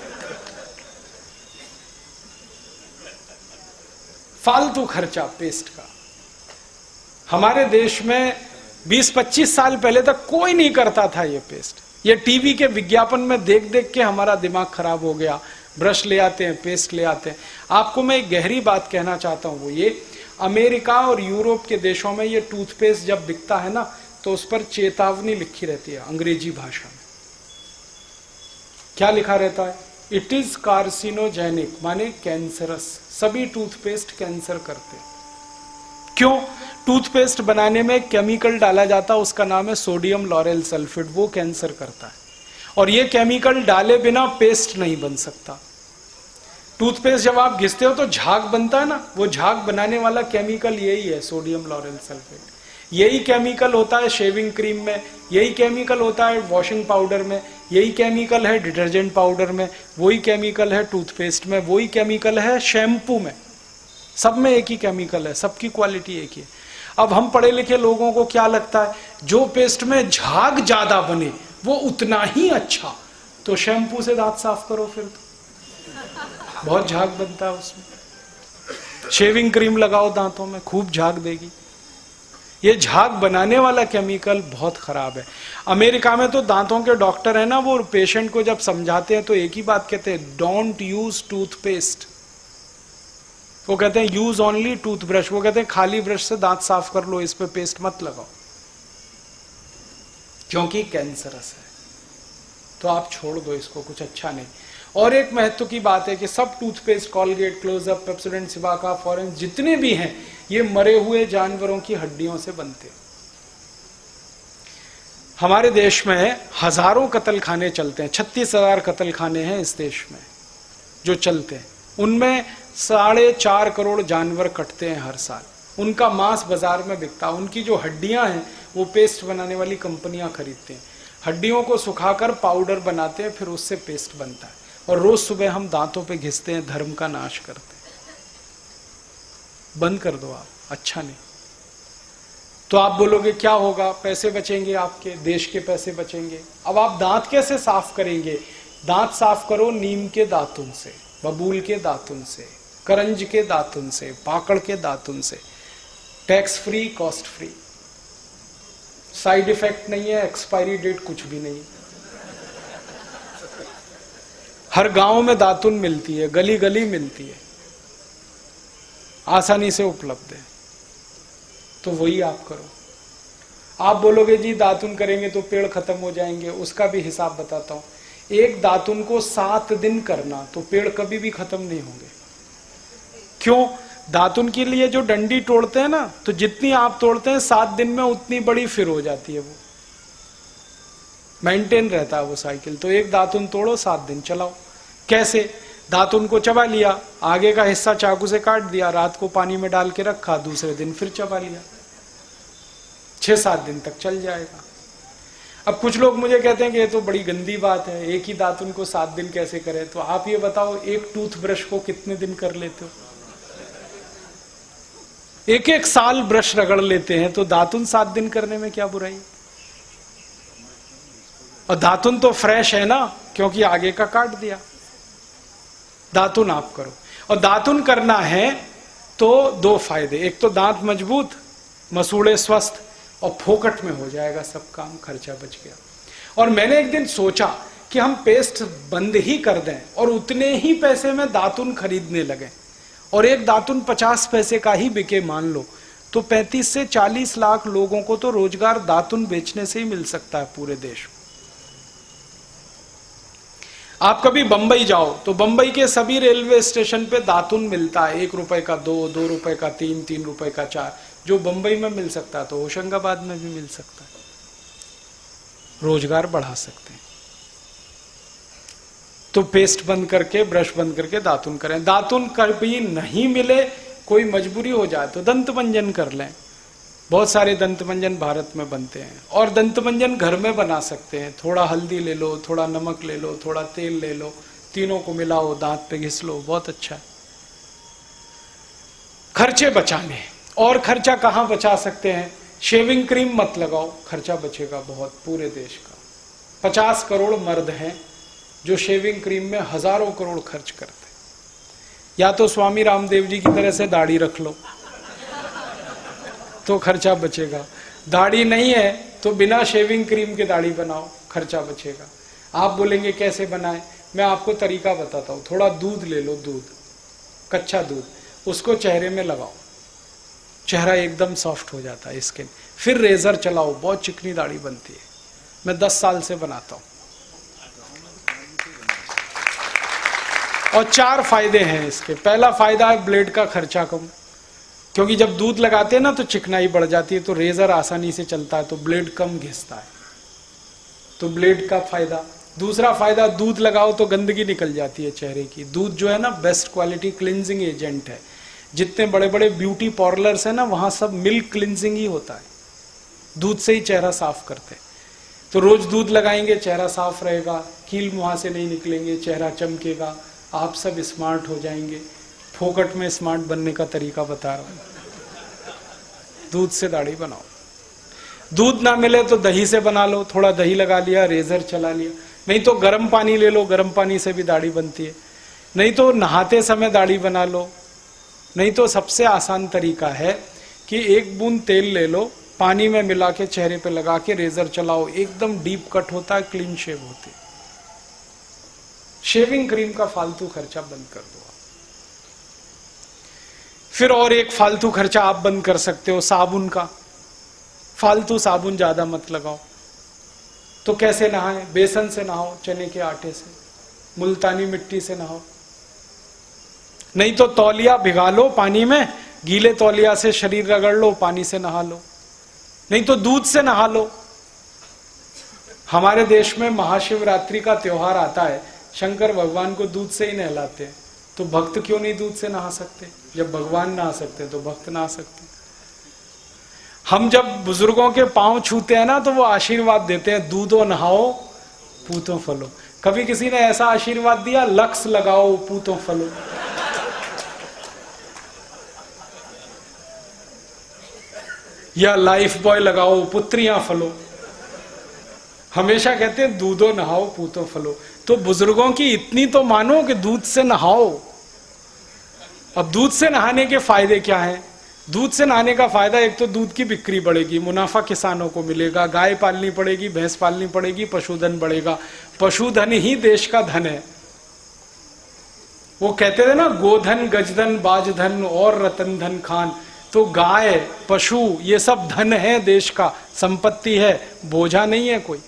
फालतू खर्चा पेस्ट का। हमारे देश में 20-25 साल पहले तक कोई नहीं करता था ये पेस्ट। ये टीवी के विज्ञापन में देख देख के हमारा दिमाग खराब हो गया। ब्रश ले आते हैं, पेस्ट ले आते हैं। आपको मैं एक गहरी बात कहना चाहता हूं, वो ये अमेरिका और यूरोप के देशों में ये टूथपेस्ट जब बिकता है ना, तो उस पर चेतावनी लिखी रहती है अंग्रेजी भाषा में। क्या लिखा रहता है? इट इज कार्सिनोजेनिक, माने कैंसरस। सभी टूथपेस्ट कैंसर करते हैं। क्यों? टूथपेस्ट बनाने में केमिकल डाला जाता है, उसका नाम है सोडियम लॉरेल सल्फेट, वो कैंसर करता है। और ये केमिकल डाले बिना पेस्ट नहीं बन सकता। टूथपेस्ट जब आप घिसते हो तो झाग बनता है ना, वो झाग बनाने वाला केमिकल यही है, सोडियम लॉरेल सल्फेट। यही केमिकल होता है शेविंग क्रीम में, यही केमिकल होता है वॉशिंग पाउडर में, यही केमिकल है डिटर्जेंट पाउडर में, वही केमिकल है टूथपेस्ट में, वही केमिकल है शैम्पू में। सब में एक ही केमिकल है, सबकी क्वालिटी एक ही है। अब हम पढ़े लिखे लोगों को क्या लगता है, जो पेस्ट में झाग ज्यादा बने वो उतना ही अच्छा, तो शैम्पू से दांत साफ करो, फिर तो बहुत झाग बनता है उसमें। शेविंग क्रीम लगाओ दांतों में, खूब झाग देगी। ये झाग बनाने वाला केमिकल बहुत खराब है। अमेरिका में तो दांतों के डॉक्टर है ना, वो पेशेंट को जब समझाते हैं तो एक ही बात कहते हैं, डोंट यूज टूथपेस्ट। वो कहते हैं यूज ओनली टूथब्रश। वो कहते हैं खाली ब्रश से दांत साफ कर लो, इस पे पेस्ट मत लगाओ, क्योंकि कैंसरस है। तो आप छोड़ दो इसको, कुछ अच्छा नहीं। और एक महत्व की बात है कि सब toothpaste, Colgate, Closeup, Pepsodent, Cibaca, Forhans, जितने भी हैं, ये मरे हुए जानवरों की हड्डियों से बनते हैं। हमारे देश में हजारों कत्ल खाने चलते हैं, 36,000 कत्ल खाने हैं इस देश में जो चलते हैं। उनमें 4.5 करोड़ जानवर कटते हैं हर साल। उनका मांस बाजार में बिकता है। उनकी जो हड्डियां हैं वो पेस्ट बनाने वाली कंपनियां खरीदते हैं। हड्डियों को सुखाकर पाउडर बनाते हैं, फिर उससे पेस्ट बनता है। और रोज सुबह हम दांतों पे घिसते हैं, धर्म का नाश करते हैं। बंद कर दो आप, अच्छा नहीं। तो आप बोलोगे क्या होगा, पैसे बचेंगे, आपके देश के पैसे बचेंगे। अब आप दांत कैसे साफ करेंगे? दांत साफ करो नीम के दातुन से, बबूल के दातुन से, करंज के दातुन से, पाकड़ के दातुन से। Tax free, cost free, side effect नहीं है, एक्सपायरी डेट कुछ भी नहीं। हर गांव में दातुन मिलती है, गली गली मिलती है, आसानी से उपलब्ध है। तो वही आप करो। आप बोलोगे जी दातुन करेंगे तो पेड़ खत्म हो जाएंगे, उसका भी हिसाब बताता हूं। एक दातुन को 7 दिन करना, तो पेड़ कभी भी खत्म नहीं होंगे। क्यों? दातुन के लिए जो डंडी तोड़ते हैं ना, तो जितनी आप तोड़ते हैं 7 दिन में उतनी बड़ी फिर हो जाती है, वो मेंटेन रहता है वो साइकिल। तो एक दातुन तोड़ो, 7 दिन चलाओ। कैसे? दातुन को चबा लिया, आगे का हिस्सा चाकू से काट दिया, रात को पानी में डाल के रखा, दूसरे दिन फिर चबा लिया, 6-7 दिन तक चल जाएगा। अब कुछ लोग मुझे कहते हैं कि ये तो बड़ी गंदी बात है, एक ही दातुन को 7 दिन कैसे करें? तो आप ये बताओ, एक टूथब्रश को कितने दिन कर लेते हो? 1-1 साल ब्रश रगड़ लेते हैं, तो दातुन 7 दिन करने में क्या बुराई? और दातुन तो फ्रेश है ना, क्योंकि आगे का काट दिया। दातुन आप करो। और दातुन करना है तो 2 फायदे, एक तो दांत मजबूत, मसूड़े स्वस्थ, और फोकट में हो जाएगा सब काम, खर्चा बच गया। और मैंने एक दिन सोचा कि हम पेस्ट बंद ही कर दें और उतने ही पैसे में दातुन खरीदने लगे, और एक दातुन 50 पैसे का ही बिके मान लो, तो 35 से 40 लाख लोगों को तो रोजगार दातुन बेचने से ही मिल सकता है पूरे देश में। आप कभी बंबई जाओ तो बंबई के सभी रेलवे स्टेशन पे दातुन मिलता है, 1 रुपए का 2, 2 रुपए का 3, 3 रुपए का 4। जो बंबई में मिल सकता है तो होशंगाबाद में भी मिल सकता है। रोजगार बढ़ा सकते हैं। तो पेस्ट बंद करके, ब्रश बंद करके दातुन करें। दातुन कभी नहीं मिले, कोई मजबूरी हो जाए तो दंत मंजन कर लें। बहुत सारे दंत मंजन भारत में बनते हैं, और दंत मंजन घर में बना सकते हैं। थोड़ा हल्दी ले लो, थोड़ा नमक ले लो, थोड़ा तेल ले लो, तीनों को मिलाओ, दांत पे घिस लो, बहुत अच्छा है। खर्चे बचाने, और खर्चा कहां बचा सकते हैं? शेविंग क्रीम मत लगाओ, खर्चा बचेगा बहुत पूरे देश का। 50 करोड़ मर्द हैं जो शेविंग क्रीम में हजारों करोड़ खर्च करते हैं। या तो स्वामी रामदेव जी की तरह से दाढ़ी रख लो तो खर्चा बचेगा। दाढ़ी नहीं है तो बिना शेविंग क्रीम के दाढ़ी बनाओ, खर्चा बचेगा। आप बोलेंगे कैसे बनाएं? मैं आपको तरीका बताता हूं। थोड़ा दूध ले लो, दूध, कच्चा दूध, उसको चेहरे में लगाओ, चेहरा एकदम सॉफ्ट हो जाता है स्किन। फिर रेजर चलाओ, बहुत चिकनी दाढ़ी बनती है। मैं 10 साल से बनाता हूं। और 4 फायदे हैं इसके। पहला फायदा है ब्लेड का खर्चा कम, क्योंकि जब दूध लगाते हैं ना तो चिकनाई बढ़ जाती है, तो रेजर आसानी से चलता है, तो ब्लेड कम घिसता है, तो ब्लेड का फायदा। दूसरा फायदा, दूध लगाओ तो गंदगी निकल जाती है चेहरे की। दूध जो है ना बेस्ट क्वालिटी क्लिनजिंग एजेंट है। जितने बड़े बड़े ब्यूटी पार्लर्स है ना वहां सब मिल्क क्लिनजिंग ही होता है, दूध से ही चेहरा साफ करते हैं। तो रोज दूध लगाएंगे, चेहरा साफ रहेगा, कील मुहां से नहीं निकलेंगे, चेहरा चमकेगा, आप सब स्मार्ट हो जाएंगे। फोकट में स्मार्ट बनने का तरीका बता रहा हूं, दूध से दाढ़ी बनाओ। दूध ना मिले तो दही से बना लो, थोड़ा दही लगा लिया, रेजर चला लिया, नहीं तो गर्म पानी ले लो, गर्म पानी से भी दाढ़ी बनती है, नहीं तो नहाते समय दाढ़ी बना लो, नहीं तो सबसे आसान तरीका है कि 1 बूंद तेल ले लो, पानी में मिला के चेहरे पे लगा के रेजर चलाओ, एकदम डीप कट होता है, क्लीन शेव होती है। शेविंग क्रीम का फालतू खर्चा बंद कर दो। फिर और एक फालतू खर्चा आप बंद कर सकते हो, साबुन का। फालतू साबुन ज्यादा मत लगाओ। तो कैसे नहाएं? बेसन से नहाओ, चने के आटे से, मुल्तानी मिट्टी से नहाओ, नहीं तो तौलिया भिगा लो पानी में, गीले तौलिया से शरीर रगड़ लो, पानी से नहा लो, नहीं तो दूध से नहा लो। हमारे देश में महाशिवरात्रि का त्योहार आता है, शंकर भगवान को दूध से ही नहलाते हैं, तो भक्त क्यों नहीं दूध से नहा सकते? जब भगवान नहा सकते तो भक्त नहा सकते। हम जब बुजुर्गों के पांव छूते हैं ना तो वो आशीर्वाद देते हैं, दूधो नहाओ पूतो फलो। कभी किसी ने ऐसा आशीर्वाद दिया, लक्स लगाओ पूतो फलो? या लाइफ बॉय लगाओ पुत्रियां फलो? हमेशा कहते हैं दूधो नहाओ पूतो फलो। तो बुजुर्गों की इतनी तो मानो कि दूध से नहाओ। अब दूध से नहाने के फायदे क्या हैं? दूध से नहाने का फायदा, एक तो दूध की बिक्री बढ़ेगी, मुनाफा किसानों को मिलेगा, गाय पालनी पड़ेगी, भैंस पालनी पड़ेगी, पशुधन बढ़ेगा। पशुधन ही देश का धन है। वो कहते थे ना, गोधन गजधन बाजधन और रतन धन खान। तो गाय पशु ये सब धन है, देश का संपत्ति है, बोझा नहीं है कोई।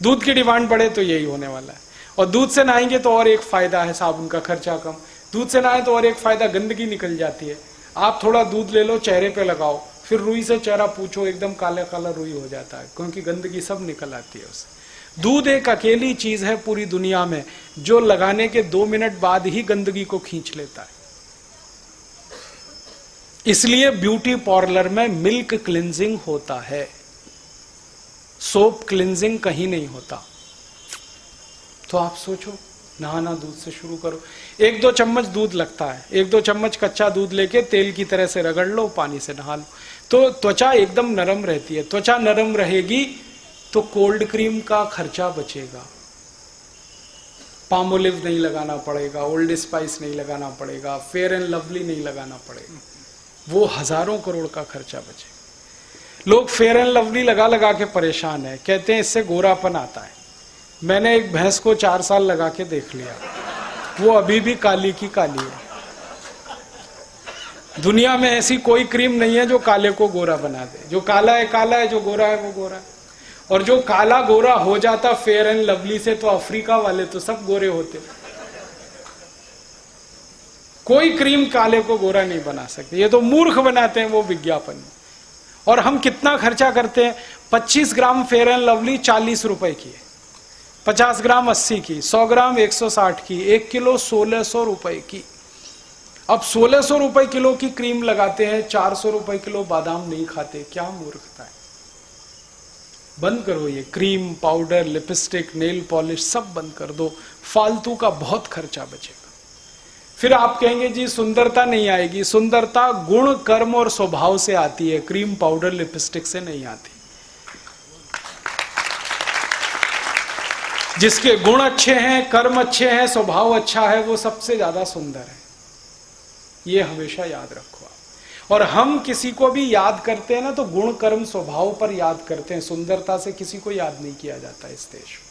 दूध की डिमांड बढ़े तो यही होने वाला है। और दूध से नहाएंगे तो और एक फायदा है, साबुन का खर्चा कम। दूध से नहाए तो और एक फायदा, गंदगी निकल जाती है। आप थोड़ा दूध ले लो, चेहरे पे लगाओ, फिर रुई से चेहरा पूछो, एकदम काला काला रुई हो जाता है, क्योंकि गंदगी सब निकल आती है उससे। दूध एक अकेली चीज है पूरी दुनिया में जो लगाने के 2 मिनट बाद ही गंदगी को खींच लेता है। इसलिए ब्यूटी पार्लर में मिल्क क्लिनजिंग होता है, सोप क्लिनजिंग कहीं नहीं होता। तो आप सोचो, नहाना दूध से शुरू करो। 1-2 चम्मच दूध लगता है, 1-2 चम्मच कच्चा दूध लेके तेल की तरह से रगड़ लो, पानी से नहा लो, तो त्वचा एकदम नरम रहती है। त्वचा नरम रहेगी तो कोल्ड क्रीम का खर्चा बचेगा, पामोलिव नहीं लगाना पड़ेगा, ओल्ड स्पाइस नहीं लगाना पड़ेगा, फेयर एंड लवली नहीं लगाना पड़ेगा, वो हजारों करोड़ का खर्चा बचेगा। लोग फेयर एंड लवली लगा लगा के परेशान है, कहते हैं इससे गोरापन आता है। मैंने एक भैंस को 4 साल लगा के देख लिया, वो अभी भी काली की काली है। दुनिया में ऐसी कोई क्रीम नहीं है जो काले को गोरा बना दे। जो काला है, जो गोरा है वो गोरा है। और जो काला गोरा हो जाता फेयर एंड लवली से, तो अफ्रीका वाले तो सब गोरे होते। कोई क्रीम काले को गोरा नहीं बना सकते, ये तो मूर्ख बनाते हैं वो विज्ञापन। और हम कितना खर्चा करते हैं? 25 ग्राम फेयर एंड लवली 40 रुपए की है, 50 ग्राम 80 की, 100 ग्राम 160 की, 1 किलो 1600 रुपए की। अब 1600 रुपए किलो की क्रीम लगाते हैं, 400 रुपए किलो बादाम नहीं खाते। क्या मूर्खता है। बंद करो ये cream, powder, lipstick, nail polish सब बंद कर दो, फालतू का बहुत खर्चा बचेगा। फिर आप कहेंगे जी सुंदरता नहीं आएगी। सुंदरता गुण, कर्म और स्वभाव से आती है, क्रीम, पाउडर, लिपस्टिक से नहीं आती। जिसके गुण अच्छे हैं, कर्म अच्छे हैं, स्वभाव अच्छा है, वो सबसे ज्यादा सुंदर है। ये हमेशा याद रखो आप। और हम किसी को भी याद करते हैं ना तो गुण, कर्म, स्वभाव पर याद करते हैं, सुंदरता से किसी को याद नहीं किया जाता इस देश में।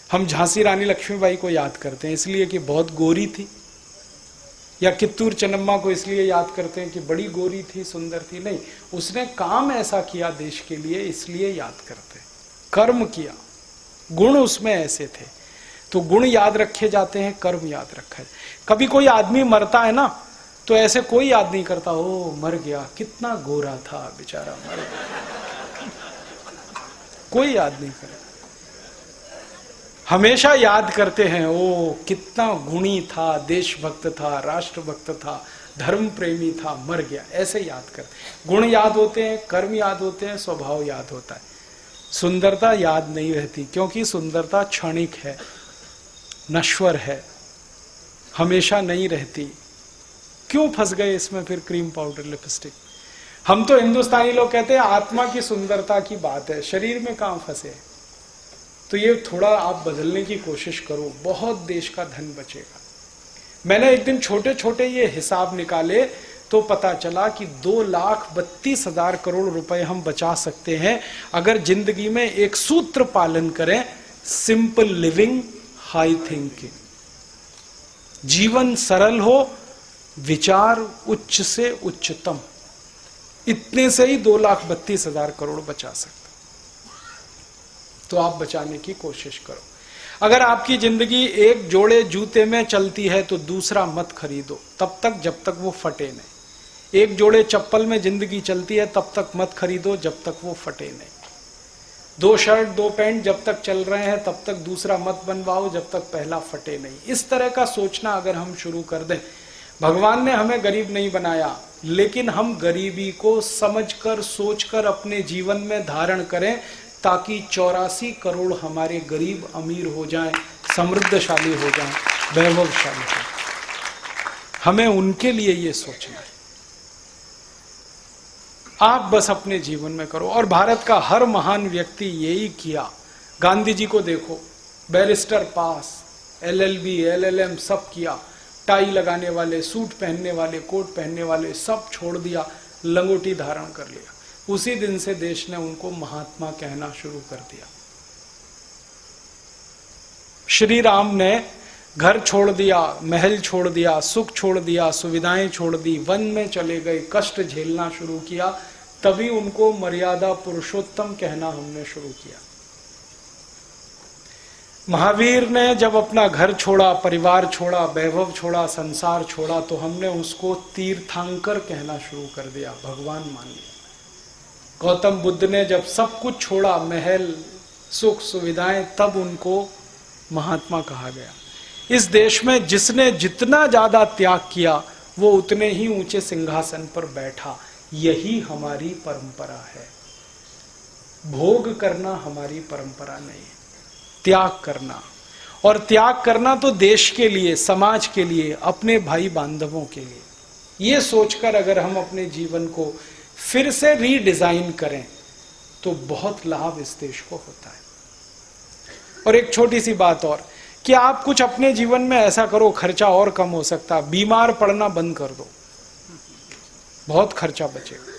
हम झांसी रानी लक्ष्मीबाई को याद करते हैं इसलिए कि बहुत गोरी थी, या कित्तूर चन्नम्मा को इसलिए याद करते हैं कि बड़ी गोरी थी, सुंदर थी। नहीं, उसने काम ऐसा किया देश के लिए, इसलिए याद करते हैं। कर्म किया, गुण उसमें ऐसे थे। तो गुण याद रखे जाते हैं, कर्म याद रखा है। कभी कोई आदमी मरता है ना, तो ऐसे कोई याद नहीं करता, ओ मर गया, कितना गोरा था बेचारा, मर गया, कोई याद नहीं करता। हमेशा याद करते हैं, ओ कितना गुणी था, देशभक्त था, राष्ट्रभक्त था, धर्म प्रेमी था, मर गया, ऐसे याद करते। गुण याद होते हैं, कर्म याद होते हैं, स्वभाव याद होता है। सुंदरता याद नहीं रहती, क्योंकि सुंदरता क्षणिक है, नश्वर है, हमेशा नहीं रहती। क्यों फंस गए इसमें फिर क्रीम पाउडर लिपस्टिक? हम तो हिंदुस्तानी लोग कहते हैं आत्मा की सुंदरता की बात है, शरीर में कहां फंसे। तो ये थोड़ा आप बदलने की कोशिश करो, बहुत देश का धन बचेगा। मैंने एक दिन छोटे छोटे ये हिसाब निकाले तो पता चला कि 2,32,000 करोड़ रुपए हम बचा सकते हैं अगर जिंदगी में एक सूत्र पालन करें, सिंपल लिविंग, हाई थिंकिंग। जीवन सरल हो, विचार उच्च से उच्चतम, इतने से ही 2,32,000 करोड़ बचा सकते। तो आप बचाने की कोशिश करो। अगर आपकी जिंदगी एक जोड़े जूते में चलती है तो दूसरा मत खरीदो तब तक जब तक वो फटे नहीं। एक जोड़े चप्पल में जिंदगी चलती है तब तक मत खरीदो जब तक वो फटे नहीं। 2 शर्ट 2 पैंट जब तक चल रहे हैं तब तक दूसरा मत बनवाओ जब तक पहला फटे नहीं। इस तरह का सोचना अगर हम शुरू कर दें, भगवान ने हमें गरीब नहीं बनाया, लेकिन हम गरीबी को समझकर सोचकर अपने जीवन में धारण करें ताकि 84 करोड़ हमारे गरीब अमीर हो जाएं, समृद्धशाली हो जाएं, वैभवशाली हो जाएं। हमें उनके लिए ये सोचना है। आप बस अपने जीवन में करो। और भारत का हर महान व्यक्ति यही किया। गांधी जी को देखो, बैरिस्टर पास, LLB, LLM सब किया, टाई लगाने वाले, सूट पहनने वाले, कोट पहनने वाले सब छोड़ दिया, लंगोटी धारण कर लिया। उसी दिन से देश ने उनको महात्मा कहना शुरू कर दिया। श्री राम ने घर छोड़ दिया, महल छोड़ दिया, सुख छोड़ दिया, सुविधाएं छोड़ दी, वन में चले गए, कष्ट झेलना शुरू किया, तभी उनको मर्यादा पुरुषोत्तम कहना हमने शुरू किया। महावीर ने जब अपना घर छोड़ा, परिवार छोड़ा, वैभव छोड़ा, संसार छोड़ा, तो हमने उसको तीर्थंकर कहना शुरू कर दिया, भगवान मान लिया। गौतम बुद्ध ने जब सब कुछ छोड़ा, महल, सुख, सुविधाएं, तब उनको महात्मा कहा गया। इस देश में जिसने जितना ज्यादा त्याग किया वो उतने ही ऊंचे सिंहासन पर बैठा। यही हमारी परंपरा है। भोग करना हमारी परंपरा नहीं है, त्याग करना। और त्याग करना तो देश के लिए, समाज के लिए, अपने भाई बांधवों के लिए। ये सोचकर अगर हम अपने जीवन को फिर से रीडिजाइन करें तो बहुत लाभ इस देश को होता है। और एक छोटी सी बात और, कि आप कुछ अपने जीवन में ऐसा करो, खर्चा और कम हो सकता। बीमार पड़ना बंद कर दो, बहुत खर्चा बचेगा।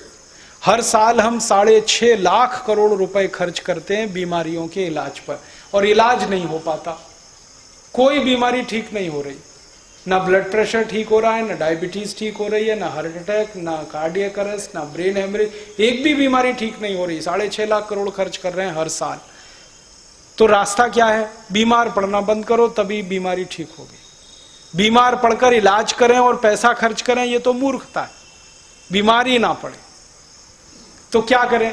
हर साल हम 6.5 लाख करोड़ रुपए खर्च करते हैं बीमारियों के इलाज पर, और इलाज नहीं हो पाता। कोई बीमारी ठीक नहीं हो रही, ना ब्लड प्रेशर ठीक हो रहा है, ना डायबिटीज ठीक हो रही है, ना हार्ट अटैक, ना कार्डियक अरेस्ट, ना ब्रेन हेमरेज, एक भी बीमारी ठीक नहीं हो रही। 6.5 लाख करोड़ खर्च कर रहे हैं हर साल। तो रास्ता क्या है? बीमार पड़ना बंद करो, तभी बीमारी ठीक होगी। बीमार पड़कर इलाज करें और पैसा खर्च करें, ये तो मूर्खता है। बीमारी ना पड़े तो क्या करें?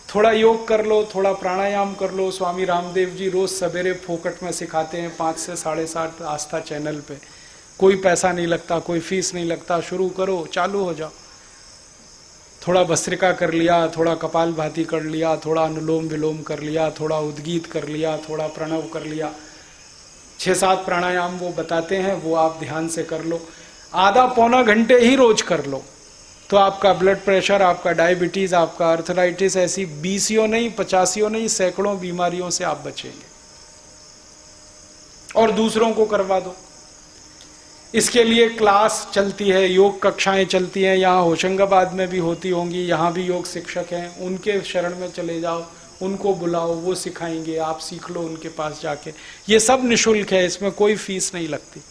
थोड़ा योग कर लो, थोड़ा प्राणायाम कर लो। स्वामी रामदेव जी रोज सवेरे फोकट में सिखाते हैं 5 से 7:30 आस्था चैनल पे। कोई पैसा नहीं लगता, कोई फीस नहीं लगता। शुरू करो, चालू हो जाओ। थोड़ा भस्त्रिका कर लिया, थोड़ा कपालभाति कर लिया, थोड़ा अनुलोम विलोम कर लिया, थोड़ा उद्गीत कर लिया, थोड़ा प्रणव कर लिया। 6-7 प्राणायाम वो बताते हैं, वो आप ध्यान से कर लो। आधा पौना घंटे ही रोज कर लो तो आपका ब्लड प्रेशर, आपका डायबिटीज, आपका अर्थराइटिस, ऐसी 20 नहीं, 50 नहीं, सैकड़ों बीमारियों से आप बचेंगे। और दूसरों को करवा दो। इसके लिए क्लास चलती है, योग कक्षाएं चलती हैं, यहाँ होशंगाबाद में भी होती होंगी। यहाँ भी योग शिक्षक हैं, उनके शरण में चले जाओ, उनको बुलाओ, वो सिखाएंगे, आप सीख लो उनके पास जाके। ये सब निःशुल्क है, इसमें कोई फीस नहीं लगती।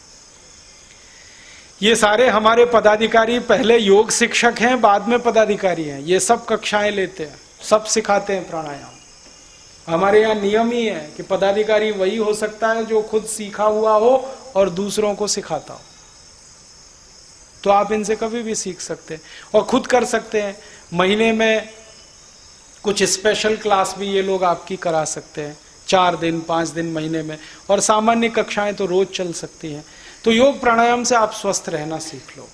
ये सारे हमारे पदाधिकारी पहले योग शिक्षक हैं, बाद में पदाधिकारी हैं। ये सब कक्षाएं लेते हैं, सब सिखाते हैं प्राणायाम। हमारे यहाँ नियम ही है कि पदाधिकारी वही हो सकता है जो खुद सीखा हुआ हो और दूसरों को सिखाता हो। तो आप इनसे कभी भी सीख सकते हैं और खुद कर सकते हैं। महीने में कुछ स्पेशल क्लास भी ये लोग आपकी करा सकते हैं, 4 दिन 5 दिन महीने में, और सामान्य कक्षाएं तो रोज चल सकती हैं। तो योग प्राणायाम से आप स्वस्थ रहना सीख लो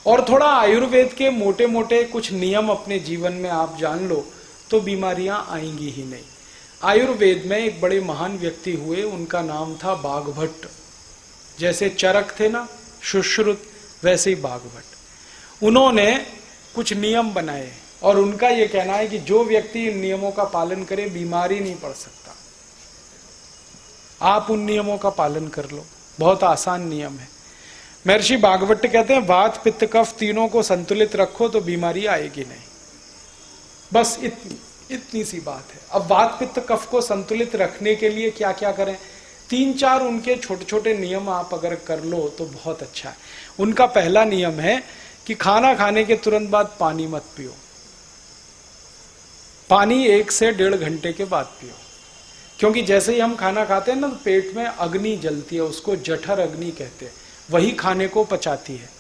और थोड़ा आयुर्वेद के मोटे मोटे कुछ नियम अपने जीवन में आप जान लो तो बीमारियां आएंगी ही नहीं। आयुर्वेद में एक बड़े महान व्यक्ति हुए, उनका नाम था बाघभट्ट। जैसे चरक थे ना सुश्रुत, वैसे ही बाघभट्ट। उन्होंने कुछ नियम बनाए और उनका यह कहना है कि जो व्यक्ति इन नियमों का पालन करे बीमारी नहीं पड़ सकता। आप उन नियमों का पालन कर लो, बहुत आसान नियम है। महर्षि बाघभट्ट कहते हैं वात पित्त कफ तीनों को संतुलित रखो तो बीमारी आएगी नहीं। बस इतनी सी बात है। अब वात पित्त कफ को संतुलित रखने के लिए क्या क्या करें, 3-4 उनके छोटे छोटे नियम आप अगर कर लो तो बहुत अच्छा है। उनका पहला नियम है कि खाना खाने के तुरंत बाद पानी मत पियो। पानी 1 से 1.5 घंटे के बाद पियो, क्योंकि जैसे ही हम खाना खाते हैं ना तो पेट में अग्नि जलती है, उसको जठर अग्नि कहते हैं, वही खाने को पचाती है।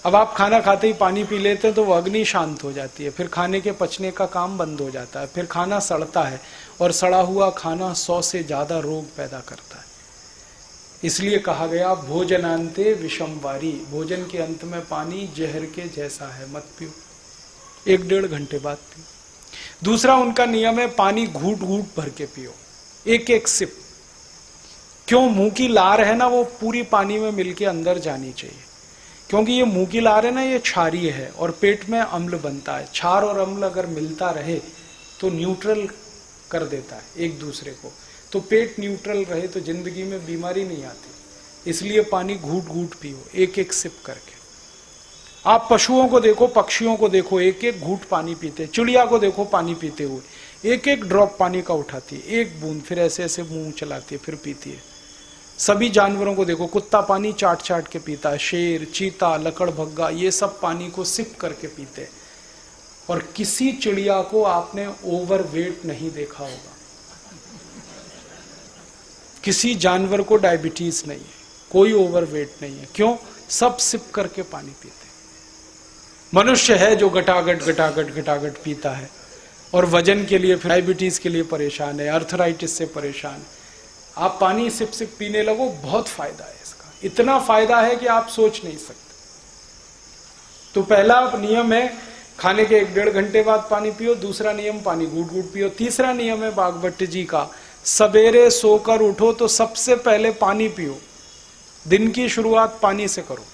अब आप खाना खाते ही पानी पी लेते हैं तो वो अग्नि शांत हो जाती है, फिर खाने के पचने का काम बंद हो जाता है, फिर खाना सड़ता है और सड़ा हुआ खाना 100 से ज्यादा रोग पैदा करता है। इसलिए कहा गया भोजनांते विषमवारी, भोजन के अंत में पानी जहर के जैसा है, मत पियो, 1-1.5 घंटे बाद पियो। दूसरा उनका नियम है पानी घूट घूट भर के पियो, 1-1 सिप। क्यों? मुंह की लार है ना वो पूरी पानी में मिलके अंदर जानी चाहिए, क्योंकि ये मुंह की लार है ना ये क्षारीय है और पेट में अम्ल बनता है। क्षार और अम्ल अगर मिलता रहे तो न्यूट्रल कर देता है एक दूसरे को, तो पेट न्यूट्रल रहे तो जिंदगी में बीमारी नहीं आती। इसलिए पानी घूट घूट पियो, 1-1 सिप करके। आप पशुओं को देखो, पक्षियों को देखो, 1-1 घूट पानी पीते। चिड़िया को देखो पानी पीते हुए, 1-1 ड्रॉप पानी का उठाती है, 1 बूंद, फिर ऐसे ऐसे मुंह चलाती है, फिर पीती है। सभी जानवरों को देखो, कुत्ता पानी चाट चाट के पीता है, शेर, चीता, लकड़भग्गा, ये सब पानी को सिप करके पीते। और किसी चिड़िया को आपने ओवरवेट नहीं देखा होगा, किसी जानवर को डायबिटीज नहीं है, कोई ओवरवेट नहीं है। क्यों? सब सिप करके पानी पीते। मनुष्य है जो गटागट गटागट गटागट पीता है और वजन के लिए, फिर डायबिटीज के लिए परेशान है, अर्थराइटिस से परेशान है। आप पानी सिप सिप पीने लगो, बहुत फायदा है इसका, इतना फायदा है कि आप सोच नहीं सकते। तो पहला नियम है खाने के 1-1.5 घंटे बाद पानी पियो। दूसरा नियम पानी घूट घूट पियो। तीसरा नियम है बाघभट्ट जी का, सवेरे सोकर उठो तो सबसे पहले पानी पियो। दिन की शुरुआत पानी से करो,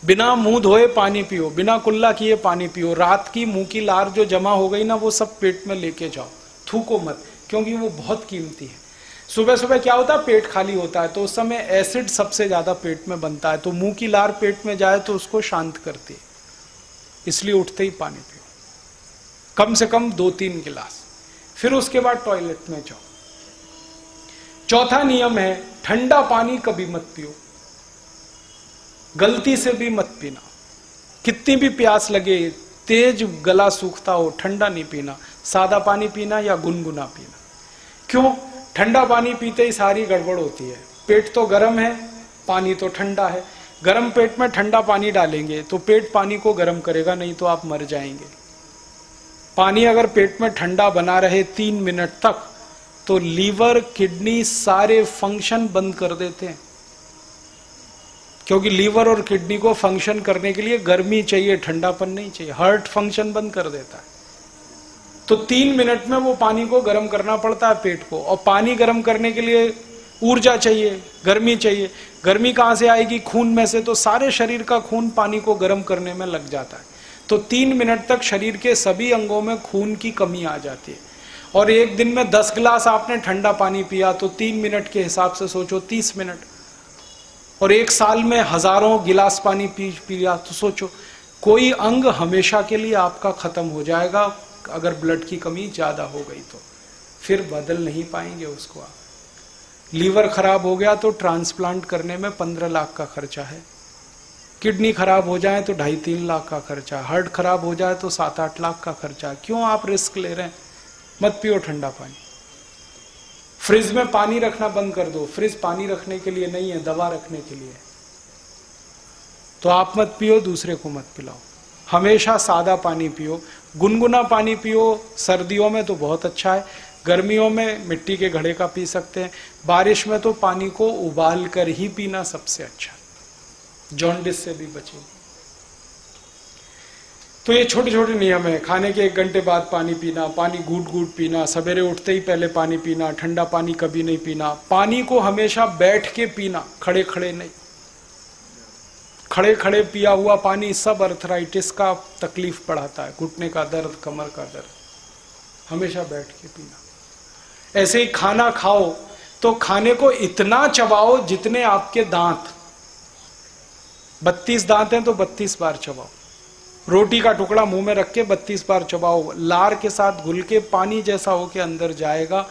बिना मुंह धोए पानी पियो, बिना कुल्ला किए पानी पियो। रात की मुंह की लार जो जमा हो गई ना वो सब पेट में लेके जाओ, थूको मत, क्योंकि वो बहुत कीमती है। सुबह सुबह क्या होता है, पेट खाली होता है तो उस समय एसिड सबसे ज्यादा पेट में बनता है, तो मुंह की लार पेट में जाए तो उसको शांत करती है। इसलिए उठते ही पानी पियो, कम से कम 2-3 गिलास। फिर उसके बाद टॉयलेट में जाओ। चौथा नियम है ठंडा पानी कभी मत पियो, गलती से भी मत पीना। कितनी भी प्यास लगे, तेज गला सूखता हो, ठंडा नहीं पीना, सादा पानी पीना या गुनगुना पीना। क्यों? ठंडा पानी पीते ही सारी गड़बड़ होती है। पेट तो गर्म है, पानी तो ठंडा है। गर्म पेट में ठंडा पानी डालेंगे तो पेट पानी को गर्म करेगा, नहीं तो आप मर जाएंगे। पानी अगर पेट में ठंडा बना रहे 3 मिनट तक तो लीवर, किडनी सारे फंक्शन बंद कर देते हैं, क्योंकि लीवर और किडनी को फंक्शन करने के लिए गर्मी चाहिए, ठंडापन नहीं चाहिए। हार्ट फंक्शन बंद कर देता है। तो 3 मिनट में वो पानी को गर्म करना पड़ता है पेट को, और पानी गर्म करने के लिए ऊर्जा चाहिए, गर्मी चाहिए। गर्मी कहां से आएगी? खून में से, तो सारे शरीर का खून पानी को गर्म करने में लग जाता है। तो 3 मिनट तक शरीर के सभी अंगों में खून की कमी आ जाती है। और एक दिन में 10 गिलास आपने ठंडा पानी पिया तो 3 मिनट के हिसाब से सोचो 30 मिनट, और 1 साल में हजारों गिलास पानी पिया तो सोचो कोई अंग हमेशा के लिए आपका खत्म हो जाएगा। अगर ब्लड की कमी ज्यादा हो गई तो फिर बदल नहीं पाएंगे उसको आप। लीवर खराब हो गया तो ट्रांसप्लांट करने में 15 लाख का खर्चा है। किडनी खराब हो जाए तो 2.5-3 लाख का खर्चा, हार्ट खराब हो जाए तो 7-8 लाख का खर्चा। क्यों आप रिस्क ले रहे हैं? मत पियो ठंडा पानी। फ्रिज में पानी रखना बंद कर दो, फ्रिज पानी रखने के लिए नहीं है, दवा रखने के लिए है। तो आप मत पियो, दूसरे को मत पिलाओ। हमेशा सादा पानी पियो, गुनगुना पानी पियो। सर्दियों में तो बहुत अच्छा है, गर्मियों में मिट्टी के घड़े का पी सकते हैं, बारिश में तो पानी को उबाल कर ही पीना सबसे अच्छा, जॉन्डिस से भी बचेंगे। तो ये छोटे छोटे नियम है। खाने के 1 घंटे बाद पानी पीना, पानी घूट घूट पीना, सवेरे उठते ही पहले पानी पीना, ठंडा पानी कभी नहीं पीना, पानी को हमेशा बैठ के पीना, खड़े खड़े नहीं। खड़े खड़े पिया हुआ पानी सब अर्थराइटिस का तकलीफ बढ़ाता है, घुटने का दर्द, कमर का दर्द। हमेशा बैठ के पीना। ऐसे ही खाना खाओ तो खाने को इतना चबाओ जितने आपके दांत, 32 दांत हैं तो 32 बार चबाओ। रोटी का टुकड़ा मुंह में रख के 32 बार चबाओ, लार के साथ घुल के पानी जैसा होके अंदर जाएगा।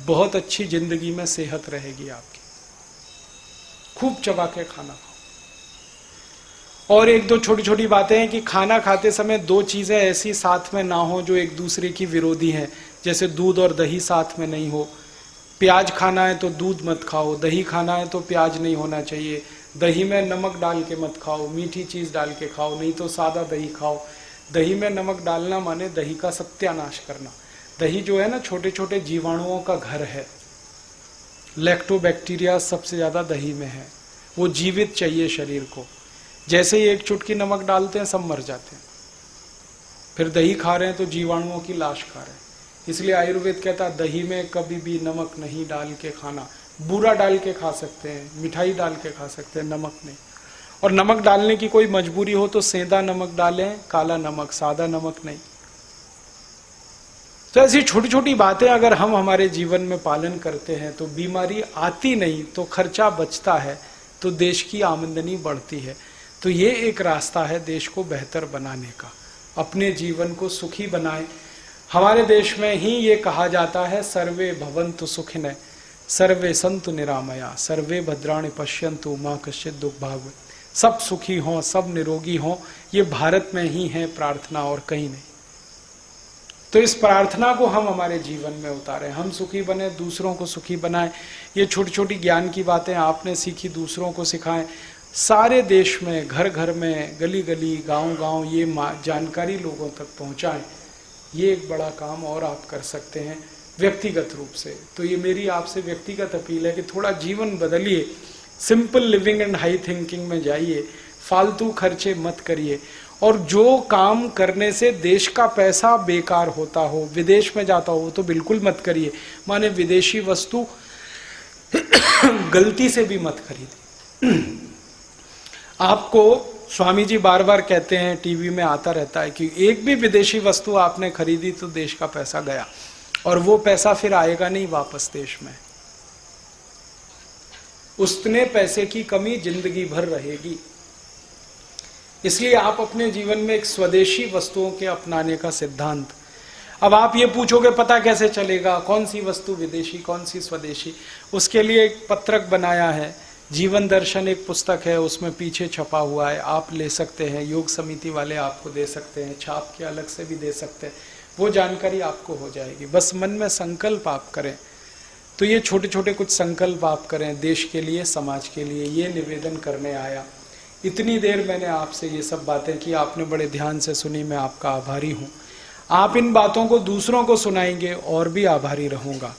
बहुत अच्छी जिंदगी में सेहत रहेगी आपकी। खूब चबा के खाना खाओ। और 1-2 छोटी छोटी बातें हैं कि खाना खाते समय 2 चीजें ऐसी साथ में ना हो जो एक दूसरे की विरोधी हैं, जैसे दूध और दही साथ में नहीं हो। प्याज खाना है तो दूध मत खाओ, दही खाना है तो प्याज नहीं होना चाहिए। दही में नमक डाल के मत खाओ, मीठी चीज डाल के खाओ, नहीं तो सादा दही खाओ। दही में नमक डालना माने दही का सत्यानाश करना। दही जो है ना, छोटे छोटे जीवाणुओं का घर है। लैक्टोबैक्टीरिया सबसे ज्यादा दही में है, वो जीवित चाहिए शरीर को। जैसे ही 1 चुटकी नमक डालते हैं सब मर जाते हैं। फिर दही खा रहे हैं तो जीवाणुओं की लाश खा रहे हैं। इसलिए आयुर्वेद कहता है दही में कभी भी नमक नहीं डाल के खाना। बूरा डाल के खा सकते हैं, मिठाई डाल के खा सकते हैं, नमक नहीं। और नमक डालने की कोई मजबूरी हो तो सेंधा नमक डालें, काला नमक, सादा नमक नहीं। तो ऐसी छोटी छोटी बातें अगर हम हमारे जीवन में पालन करते हैं तो बीमारी आती नहीं, तो खर्चा बचता है, तो देश की आमदनी बढ़ती है। तो ये एक रास्ता है देश को बेहतर बनाने का। अपने जीवन को सुखी बनाएं। हमारे देश में ही ये कहा जाता है सर्वे भवन्तु सुखिनः सर्वे सन्तु निरामया सर्वे भद्राणि पश्यन्तु मा कश्चित् दुःख भाग्। सब सुखी हों, सब निरोगी हों, ये भारत में ही है प्रार्थना और कहीं नहीं। तो इस प्रार्थना को हम हमारे जीवन में उतारें। हम सुखी बने, दूसरों को सुखी बनाएं। ये छोटी छोटी ज्ञान की बातें आपने सीखी, दूसरों को सिखाएं। सारे देश में, घर घर में, गली गली, गांव गांव ये जानकारी लोगों तक पहुंचाएं। ये एक बड़ा काम और आप कर सकते हैं व्यक्तिगत रूप से। तो ये मेरी आपसे व्यक्तिगत अपील है कि थोड़ा जीवन बदलिए, simple living and high thinking में जाइए, फालतू खर्चे मत करिए। और जो काम करने से देश का पैसा बेकार होता हो, विदेश में जाता हो, तो बिल्कुल मत करिए। माने विदेशी वस्तु गलती से भी मत खरीदिए। आपको स्वामी जी बार बार कहते हैं, टीवी में आता रहता है कि एक भी विदेशी वस्तु आपने खरीदी तो देश का पैसा गया, और वो पैसा फिर आएगा नहीं वापस देश में। उतने पैसे की कमी जिंदगी भर रहेगी। इसलिए आप अपने जीवन में एक स्वदेशी वस्तुओं के अपनाने का सिद्धांत। अब आप ये पूछोगे पता कैसे चलेगा कौन सी वस्तु विदेशी कौन सी स्वदेशी? उसके लिए एक पत्रक बनाया है, जीवन दर्शन एक पुस्तक है, उसमें पीछे छपा हुआ है, आप ले सकते हैं। योग समिति वाले आपको दे सकते हैं, छाप के अलग से भी दे सकते हैं। वो जानकारी आपको हो जाएगी। बस मन में संकल्प आप करें। तो ये छोटे छोटे कुछ संकल्प आप करें देश के लिए, समाज के लिए। ये निवेदन करने आया। इतनी देर मैंने आपसे ये सब बातें की, आपने बड़े ध्यान से सुनी, मैं आपका आभारी हूँ। आप इन बातों को दूसरों को सुनाएंगे और भी आभारी रहूँगा।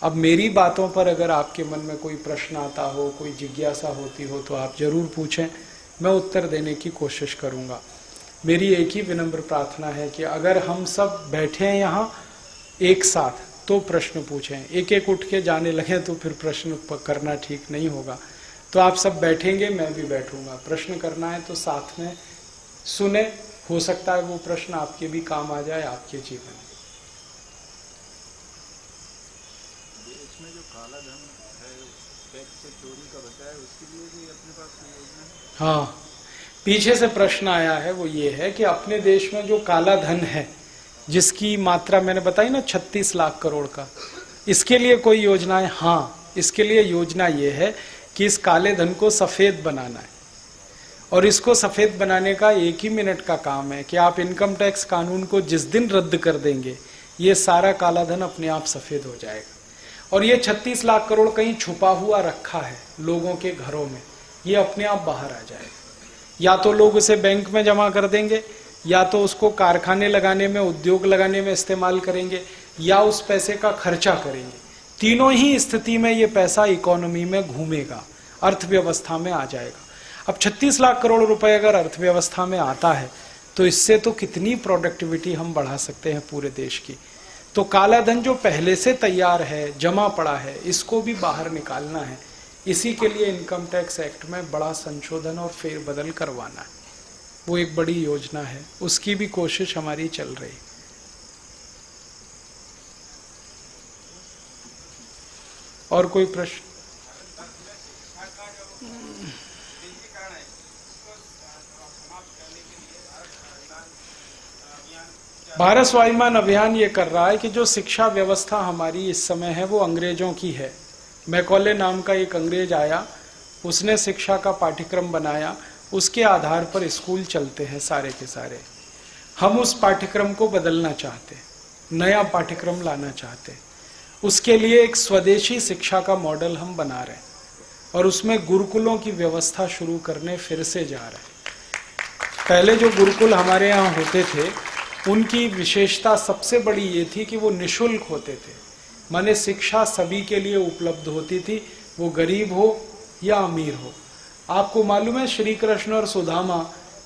अब मेरी बातों पर अगर आपके मन में कोई प्रश्न आता हो, कोई जिज्ञासा होती हो, तो आप जरूर पूछें, मैं उत्तर देने की कोशिश करूँगा। मेरी एक ही विनम्र प्रार्थना है कि अगर हम सब बैठे हैं यहाँ एक साथ तो प्रश्न पूछें। एक एक उठ के जाने लगे तो फिर प्रश्न करना ठीक नहीं होगा। तो आप सब बैठेंगे, मैं भी बैठूंगा। प्रश्न करना है तो साथ में सुने, हो सकता है वो प्रश्न आपके भी काम आ जाए आपके जीवन में। इसमें जो काला धन है, टैक्स से चोरी का बचा है, उसके लिए भी अपने पास कोई योजना है? हाँ, पीछे से प्रश्न आया है, वो ये है कि अपने देश में जो काला धन है, जिसकी मात्रा मैंने बताई ना 36 लाख करोड़ का, इसके लिए कोई योजना है? हाँ, इसके लिए योजना ये है कि इस काले धन को सफ़ेद बनाना है। और इसको सफ़ेद बनाने का 1 ही मिनट का काम है कि आप इनकम टैक्स कानून को जिस दिन रद्द कर देंगे, ये सारा काला धन अपने आप सफेद हो जाएगा। और ये 36 लाख करोड़ कहीं छुपा हुआ रखा है लोगों के घरों में, ये अपने आप बाहर आ जाएगा। या तो लोग उसे बैंक में जमा कर देंगे, या तो उसको कारखाने लगाने में, उद्योग लगाने में इस्तेमाल करेंगे, या उस पैसे का खर्चा करेंगे। तीनों ही स्थिति में ये पैसा इकोनॉमी में घूमेगा, अर्थव्यवस्था में आ जाएगा। अब 36 लाख करोड़ रुपए अगर अर्थव्यवस्था में आता है तो इससे तो कितनी प्रोडक्टिविटी हम बढ़ा सकते हैं पूरे देश की। तो काला धन जो पहले से तैयार है, जमा पड़ा है, इसको भी बाहर निकालना है। इसी के लिए इनकम टैक्स एक्ट में बड़ा संशोधन और फेरबदल करवाना है। वो एक बड़ी योजना है, उसकी भी कोशिश हमारी चल रही। और कोई प्रश्न? भारत स्वाभिमान अभियान ये कर रहा है कि जो शिक्षा व्यवस्था हमारी इस समय है वो अंग्रेजों की है। मैकॉले नाम का एक अंग्रेज आया, उसने शिक्षा का पाठ्यक्रम बनाया, उसके आधार पर स्कूल चलते हैं सारे के सारे। हम उस पाठ्यक्रम को बदलना चाहते हैं, नया पाठ्यक्रम लाना चाहते हैं। उसके लिए एक स्वदेशी शिक्षा का मॉडल हम बना रहे हैं और उसमें गुरुकुलों की व्यवस्था शुरू करने फिर से जा रहे हैं। पहले जो गुरुकुल हमारे यहाँ होते थे उनकी विशेषता सबसे बड़ी ये थी कि वो निशुल्क होते थे, माने शिक्षा सभी के लिए उपलब्ध होती थी, वो गरीब हो या अमीर हो। आपको मालूम है श्री कृष्ण और सुदामा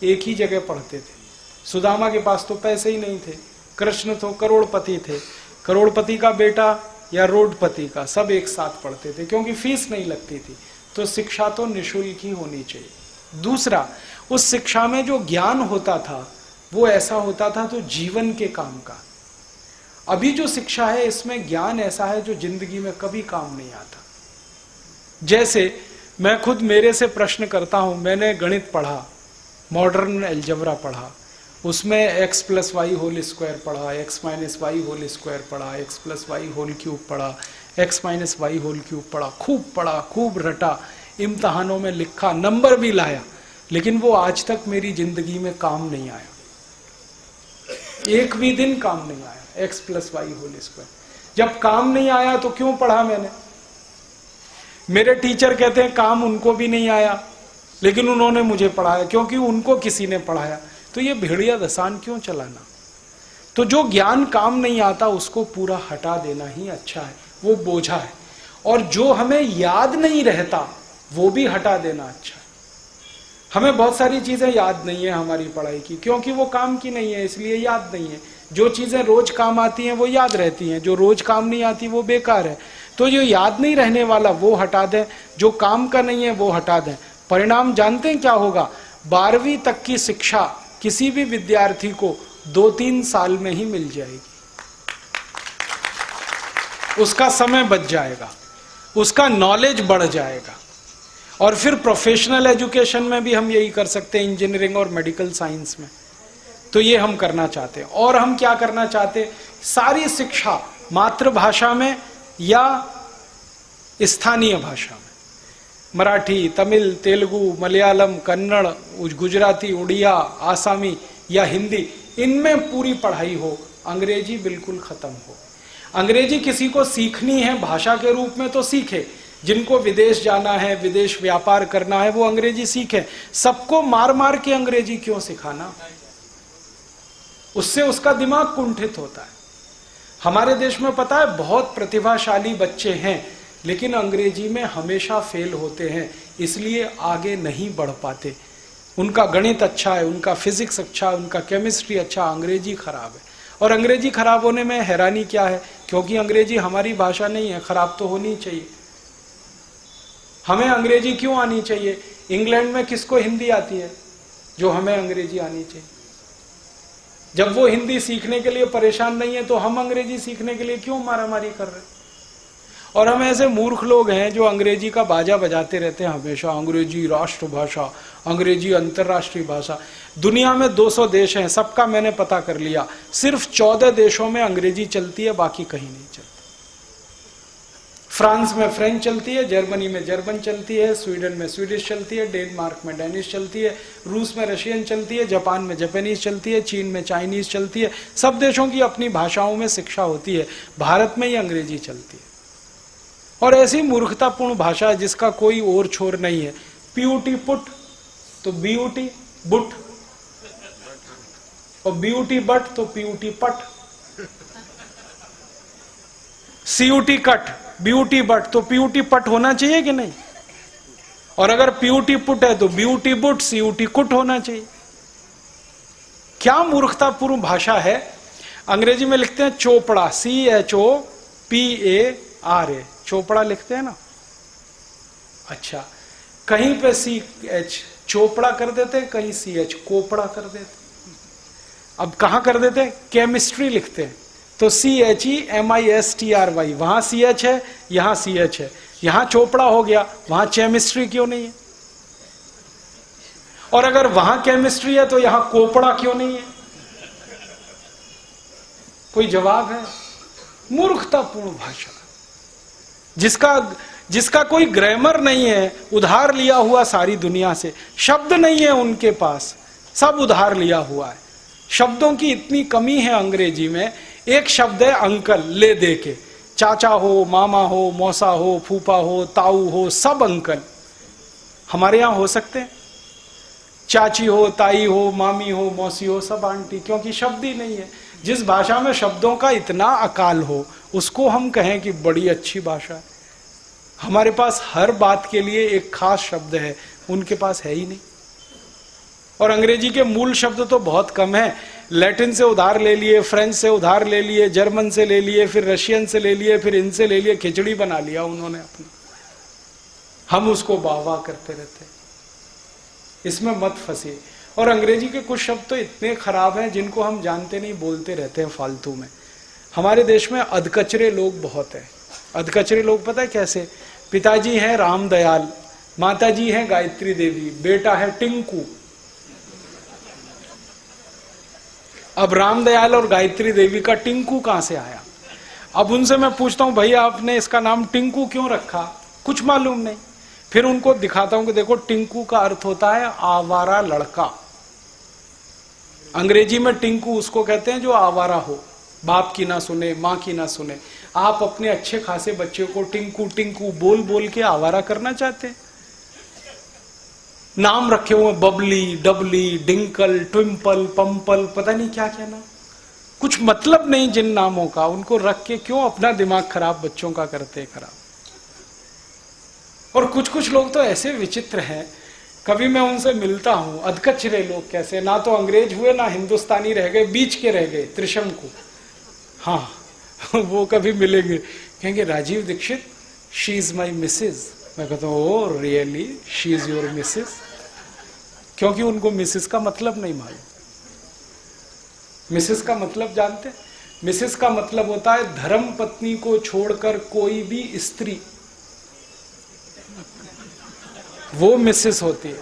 एक ही जगह पढ़ते थे। सुदामा के पास तो पैसे ही नहीं थे, कृष्ण तो करोड़पति थे, करोड़पति का बेटा या रोडपति का, सब एक साथ पढ़ते थे क्योंकि फीस नहीं लगती थी। तो शिक्षा तो निशुल्क ही होनी चाहिए। दूसरा, उस शिक्षा में जो ज्ञान होता था वो ऐसा होता था तो जीवन के काम का। अभी जो शिक्षा है इसमें ज्ञान ऐसा है जो जिंदगी में कभी काम नहीं आता। जैसे मैं खुद मेरे से प्रश्न करता हूं, मैंने गणित पढ़ा, मॉडर्न अलजेब्रा पढ़ा, उसमें x + y होल स्क्वायर पढ़ा, x - y होल स्क्वायर पढ़ा, x + y होल क्यूब पढ़ा, x - y होल क्यूब पढ़ा, खूब रटा, इम्तहानों में लिखा, नंबर भी लाया, लेकिन वो आज तक मेरी जिंदगी में काम नहीं आया। एक भी दिन काम नहीं आया x + y होल स्क्वायर। जब काम नहीं आया तो क्यों पढ़ा मैंने? मेरे टीचर कहते हैं काम उनको भी नहीं आया लेकिन उन्होंने मुझे पढ़ाया, क्योंकि उनको किसी ने पढ़ाया। तो ये भेड़िया दसान क्यों चलाना? तो जो ज्ञान काम नहीं आता उसको पूरा हटा देना ही अच्छा है, वो बोझा है। और जो हमें याद नहीं रहता वो भी हटा देना अच्छा है। हमें बहुत सारी चीजें याद नहीं है हमारी पढ़ाई की, क्योंकि वो काम की नहीं है इसलिए याद नहीं है। जो चीजें रोज काम आती हैं वो याद रहती हैं, जो रोज काम नहीं आती वो बेकार है। तो जो याद नहीं रहने वाला वो हटा दें, जो काम का नहीं है वो हटा दें। परिणाम जानते हैं क्या होगा? 12वीं तक की शिक्षा किसी भी विद्यार्थी को 2-3 साल में ही मिल जाएगी। उसका समय बच जाएगा, उसका नॉलेज बढ़ जाएगा। और फिर प्रोफेशनल एजुकेशन में भी हम यही कर सकते हैं, इंजीनियरिंग और मेडिकल साइंस में। तो ये हम करना चाहते हैं। और हम क्या करना चाहते हैं? सारी शिक्षा मातृभाषा में या स्थानीय भाषा में, मराठी, तमिल, तेलुगु, मलयालम, कन्नड़, गुजराती, उड़िया, आसामी या हिंदी, इनमें पूरी पढ़ाई हो। अंग्रेजी बिल्कुल खत्म हो। अंग्रेजी किसी को सीखनी है भाषा के रूप में तो सीखे, जिनको विदेश जाना है, विदेश व्यापार करना है, वो अंग्रेजी सीखे। सबको मार मार के अंग्रेजी क्यों सिखाना? उससे उसका दिमाग कुंठित होता है। हमारे देश में पता है बहुत प्रतिभाशाली बच्चे हैं लेकिन अंग्रेजी में हमेशा फेल होते हैं, इसलिए आगे नहीं बढ़ पाते। उनका गणित अच्छा है, उनका फिजिक्स अच्छा है, उनका केमिस्ट्री अच्छा, अंग्रेजी खराब है। और अंग्रेजी खराब होने में हैरानी क्या है? क्योंकि अंग्रेजी हमारी भाषा नहीं है, खराब तो होनी चाहिए। हमें अंग्रेजी क्यों आनी चाहिए? इंग्लैंड में किसको हिंदी आती है जो हमें अंग्रेजी आनी चाहिए? जब वो हिंदी सीखने के लिए परेशान नहीं है तो हम अंग्रेजी सीखने के लिए क्यों मारामारी कर रहे हैं? और हम ऐसे मूर्ख लोग हैं जो अंग्रेजी का बाजा बजाते रहते हैं हमेशा, अंग्रेजी राष्ट्रभाषा, अंग्रेजी अंतर्राष्ट्रीय भाषा। दुनिया में 200 देश हैं, सबका मैंने पता कर लिया, सिर्फ 14 देशों में अंग्रेजी चलती है, बाकी कहीं नहीं चलती। फ्रांस में फ्रेंच चलती है, जर्मनी में जर्मन चलती है, स्वीडन में स्वीडिश चलती है, डेनमार्क में डेनिश चलती है, रूस में रशियन चलती है, जापान में जापानीज चलती है, चीन में चाइनीज चलती है। सब देशों की अपनी भाषाओं में शिक्षा होती है, भारत में ही अंग्रेजी चलती है। और ऐसी मूर्खतापूर्ण भाषा है जिसका कोई और छोर नहीं है। पीयूटी पुट तो बीयूटी बुट, और बीयूटी बट तो पीयूटी पट, सीयूटी कट ब्यूटी बट तो पीयूटी पट होना चाहिए कि नहीं? और अगर पीयूटी पुट है तो ब्यूटी बुट सीयूटी कुट होना चाहिए। क्या मूर्खतापूर्ण भाषा है। अंग्रेजी में लिखते हैं चोपड़ा, CHOPARA, चोपड़ा लिखते हैं ना। अच्छा, कहीं पे CH चोपड़ा कर देते हैं, कहीं CH कोपड़ा कर देते हैं। अब कहां कर देते हैं? केमिस्ट्री लिखते हैं तो CHEMISTRY, वहां CH है, यहां CH है, यहां चोपड़ा हो गया, वहां केमिस्ट्री क्यों नहीं है? और अगर वहां केमिस्ट्री है तो यहां कोपड़ा क्यों नहीं है? कोई जवाब है? मूर्खतापूर्ण भाषा, जिसका कोई ग्रामर नहीं है, उधार लिया हुआ सारी दुनिया से। शब्द नहीं है उनके पास, सब उधार लिया हुआ है। शब्दों की इतनी कमी है अंग्रेजी में। एक शब्द है अंकल, ले दे के, चाचा हो, मामा हो, मौसा हो, फूफा हो, ताऊ हो, सब अंकल। हमारे यहां हो सकते हैं चाची हो, ताई हो, मामी हो, मौसी हो, सब आंटी, क्योंकि शब्द ही नहीं है। जिस भाषा में शब्दों का इतना अकाल हो उसको हम कहें कि बड़ी अच्छी भाषा है। हमारे पास हर बात के लिए एक खास शब्द है, उनके पास है ही नहीं। और अंग्रेजी के मूल शब्द तो बहुत कम है। लैटिन से उधार ले लिए, फ्रेंच से उधार ले लिए, जर्मन से ले लिए, फिर रशियन से ले लिए, फिर इनसे ले लिए, खिचड़ी बना लिया उन्होंने अपनी। हम उसको वाह वाह करते रहते, इसमें मत फंसिए। और अंग्रेजी के कुछ शब्द तो इतने खराब हैं जिनको हम जानते नहीं, बोलते रहते हैं फालतू में। हमारे देश में अधकचरे लोग बहुत हैं। अधकचरे लोग पता है कैसे? पिताजी हैं रामदयाल, माताजी हैं गायत्री देवी, बेटा है टिंकू। अब रामदयाल और गायत्री देवी का टिंकू कहां से आया? अब उनसे मैं पूछता हूं भैया आपने इसका नाम टिंकू क्यों रखा? कुछ मालूम नहीं। फिर उनको दिखाता हूं कि देखो टिंकू का अर्थ होता है आवारा लड़का। अंग्रेजी में टिंकू उसको कहते हैं जो आवारा हो, बाप की ना सुने, माँ की ना सुने। आप अपने अच्छे खासे बच्चे को टिंकू टिंकू बोल बोल के आवारा करना चाहते हैं। नाम रखे हुए बबली, डबली, डिंकल, ट्विंपल, पंपल, पता नहीं क्या क्या नाम, कुछ मतलब नहीं जिन नामों का। उनको रख के क्यों अपना दिमाग खराब बच्चों का करते हैं खराब। और कुछ लोग तो ऐसे विचित्र हैं, कभी मैं उनसे मिलता हूं, अधकचरे लोग कैसे, ना तो अंग्रेज हुए ना हिंदुस्तानी रह गए, बीच के रह गए, त्रिशंकु। हाँ वो कभी मिलेंगे, कहेंगे Rajiv Dikshit she is my missus. मैं कहता हूँ oh really she is your missus, क्योंकि उनको मिसेज का मतलब नहीं मालूम। मिसेज का मतलब जानते? मिसेज का मतलब होता है धर्म पत्नी को छोड़कर कोई भी स्त्री, वो मिसेज होती है।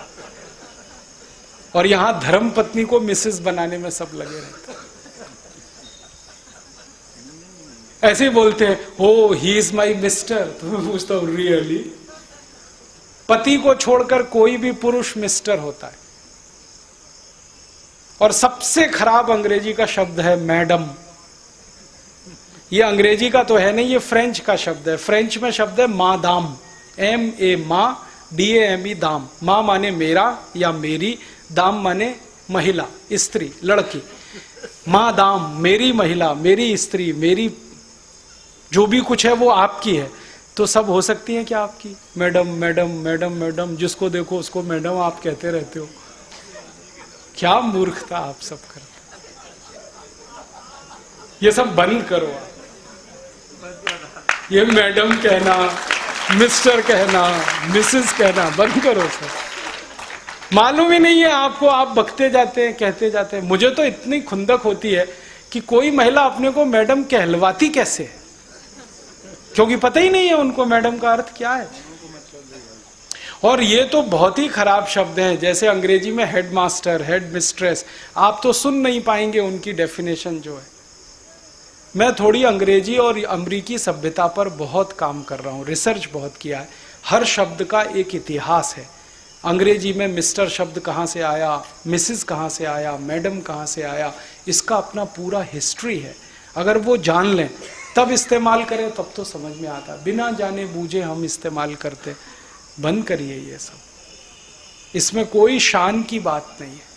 और यहां धर्म पत्नी को मिसेज बनाने में सब लगे रहते हैं। ऐसे ही बोलते हैं ओ ही इज माई मिस्टर। तो मैं पूछता हूं रियली? पति को छोड़कर कोई भी पुरुष मिस्टर होता है। और सबसे खराब अंग्रेजी का शब्द है मैडम। ये अंग्रेजी का तो है नहीं, ये फ्रेंच का शब्द है। फ्रेंच में शब्द है मादाम, MA माँ, DAME दाम। माँ माने मेरा या मेरी, दाम माने महिला, स्त्री, लड़की। मादाम मेरी महिला, मेरी स्त्री, मेरी जो भी कुछ है वो आपकी है। तो सब हो सकती है क्या आपकी? मैडम मैडम मैडम मैडम, जिसको देखो उसको मैडम आप कहते रहते हो। क्या मूर्खता आप सब करते। ये सब बंद करो आप। ये मैडम कहना, मिस्टर कहना, मिसेस कहना बंद करो सब। मालूम ही नहीं है आपको, आप बकते जाते हैं, कहते जाते हैं। मुझे तो इतनी खुंदक होती है कि कोई महिला अपने को मैडम कहलवाती कैसे है, क्योंकि पता ही नहीं है उनको मैडम का अर्थ क्या है। और ये तो बहुत ही खराब शब्द हैं, जैसे अंग्रेजी में हेडमास्टर, हेड मिस्ट्रेस। आप तो सुन नहीं पाएंगे उनकी डेफिनेशन जो है। मैं थोड़ी अंग्रेजी और अमेरिकी सभ्यता पर बहुत काम कर रहा हूँ, रिसर्च बहुत किया है। हर शब्द का एक इतिहास है। अंग्रेजी में मिस्टर शब्द कहाँ से आया, मिसिस कहाँ से आया, मैडम कहाँ से आया, इसका अपना पूरा हिस्ट्री है। अगर वो जान लें तब इस्तेमाल करें तब तो समझ में आता। बिना जाने बूझे हम इस्तेमाल करते, बंद करिए ये सब, इसमें कोई शान की बात नहीं है।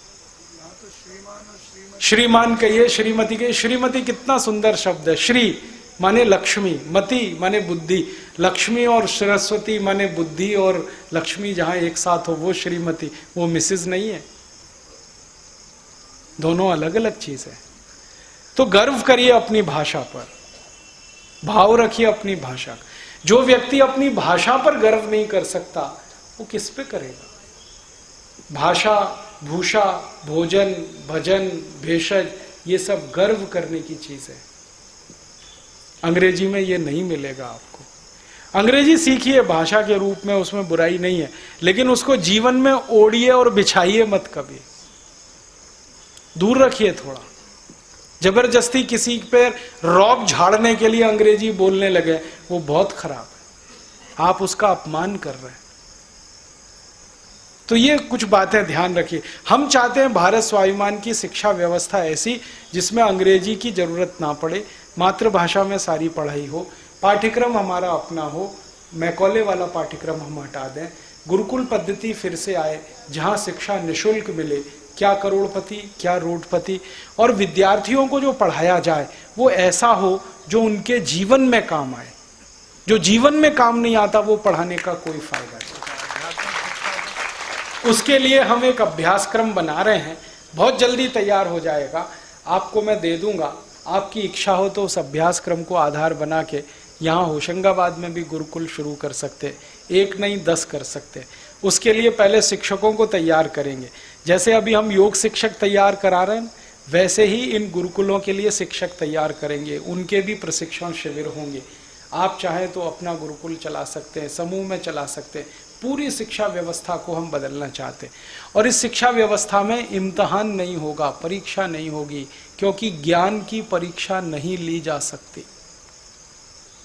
श्रीमान कहिए, श्रीमती कहिए। श्रीमती कितना सुंदर शब्द है। श्री माने लक्ष्मी, मति माने बुद्धि। लक्ष्मी और सरस्वती माने बुद्धि और लक्ष्मी जहां एक साथ हो वो श्रीमती, वो मिसेज नहीं है, दोनों अलग अलग चीज है। तो गर्व करिए अपनी भाषा पर, भाव रखिए अपनी भाषा का। जो व्यक्ति अपनी भाषा पर गर्व नहीं कर सकता वो किस पे करेगा? भाषा, भूषा, भोजन, भजन, भेषज, ये सब गर्व करने की चीज है। अंग्रेजी में ये नहीं मिलेगा आपको। अंग्रेजी सीखिए भाषा के रूप में, उसमें बुराई नहीं है, लेकिन उसको जीवन में ओढ़िए और बिछाइए मत कभी, दूर रखिए थोड़ा। जबरदस्ती किसी पे रौब झाड़ने के लिए अंग्रेजी बोलने लगे, वो बहुत खराब है, आप उसका अपमान कर रहे हैं। तो ये कुछ बातें ध्यान रखिए। हम चाहते हैं भारत स्वाभिमान की शिक्षा व्यवस्था ऐसी जिसमें अंग्रेजी की जरूरत ना पड़े, मातृभाषा में सारी पढ़ाई हो, पाठ्यक्रम हमारा अपना हो, मैकॉले वाला पाठ्यक्रम हम हटा दें, गुरुकुल पद्धति फिर से आए जहां शिक्षा निःशुल्क मिले, क्या करोड़पति क्या रोडपति, और विद्यार्थियों को जो पढ़ाया जाए वो ऐसा हो जो उनके जीवन में काम आए। जो जीवन में काम नहीं आता वो पढ़ाने का कोई फायदा नहीं। उसके लिए हम एक अभ्यासक्रम बना रहे हैं, बहुत जल्दी तैयार हो जाएगा, आपको मैं दे दूंगा। आपकी इच्छा हो तो उस अभ्यासक्रम को आधार बना के यहाँ होशंगाबाद में भी गुरुकुल शुरू कर सकते, एक नहीं 10 कर सकते। उसके लिए पहले शिक्षकों को तैयार करेंगे। जैसे अभी हम योग शिक्षक तैयार करा रहे हैं, वैसे ही इन गुरुकुलों के लिए शिक्षक तैयार करेंगे, उनके भी प्रशिक्षण शिविर होंगे। आप चाहें तो अपना गुरुकुल चला सकते हैं, समूह में चला सकते हैं। पूरी शिक्षा व्यवस्था को हम बदलना चाहते हैं। और इस शिक्षा व्यवस्था में इम्तहान नहीं होगा, परीक्षा नहीं होगी, क्योंकि ज्ञान की परीक्षा नहीं ली जा सकती।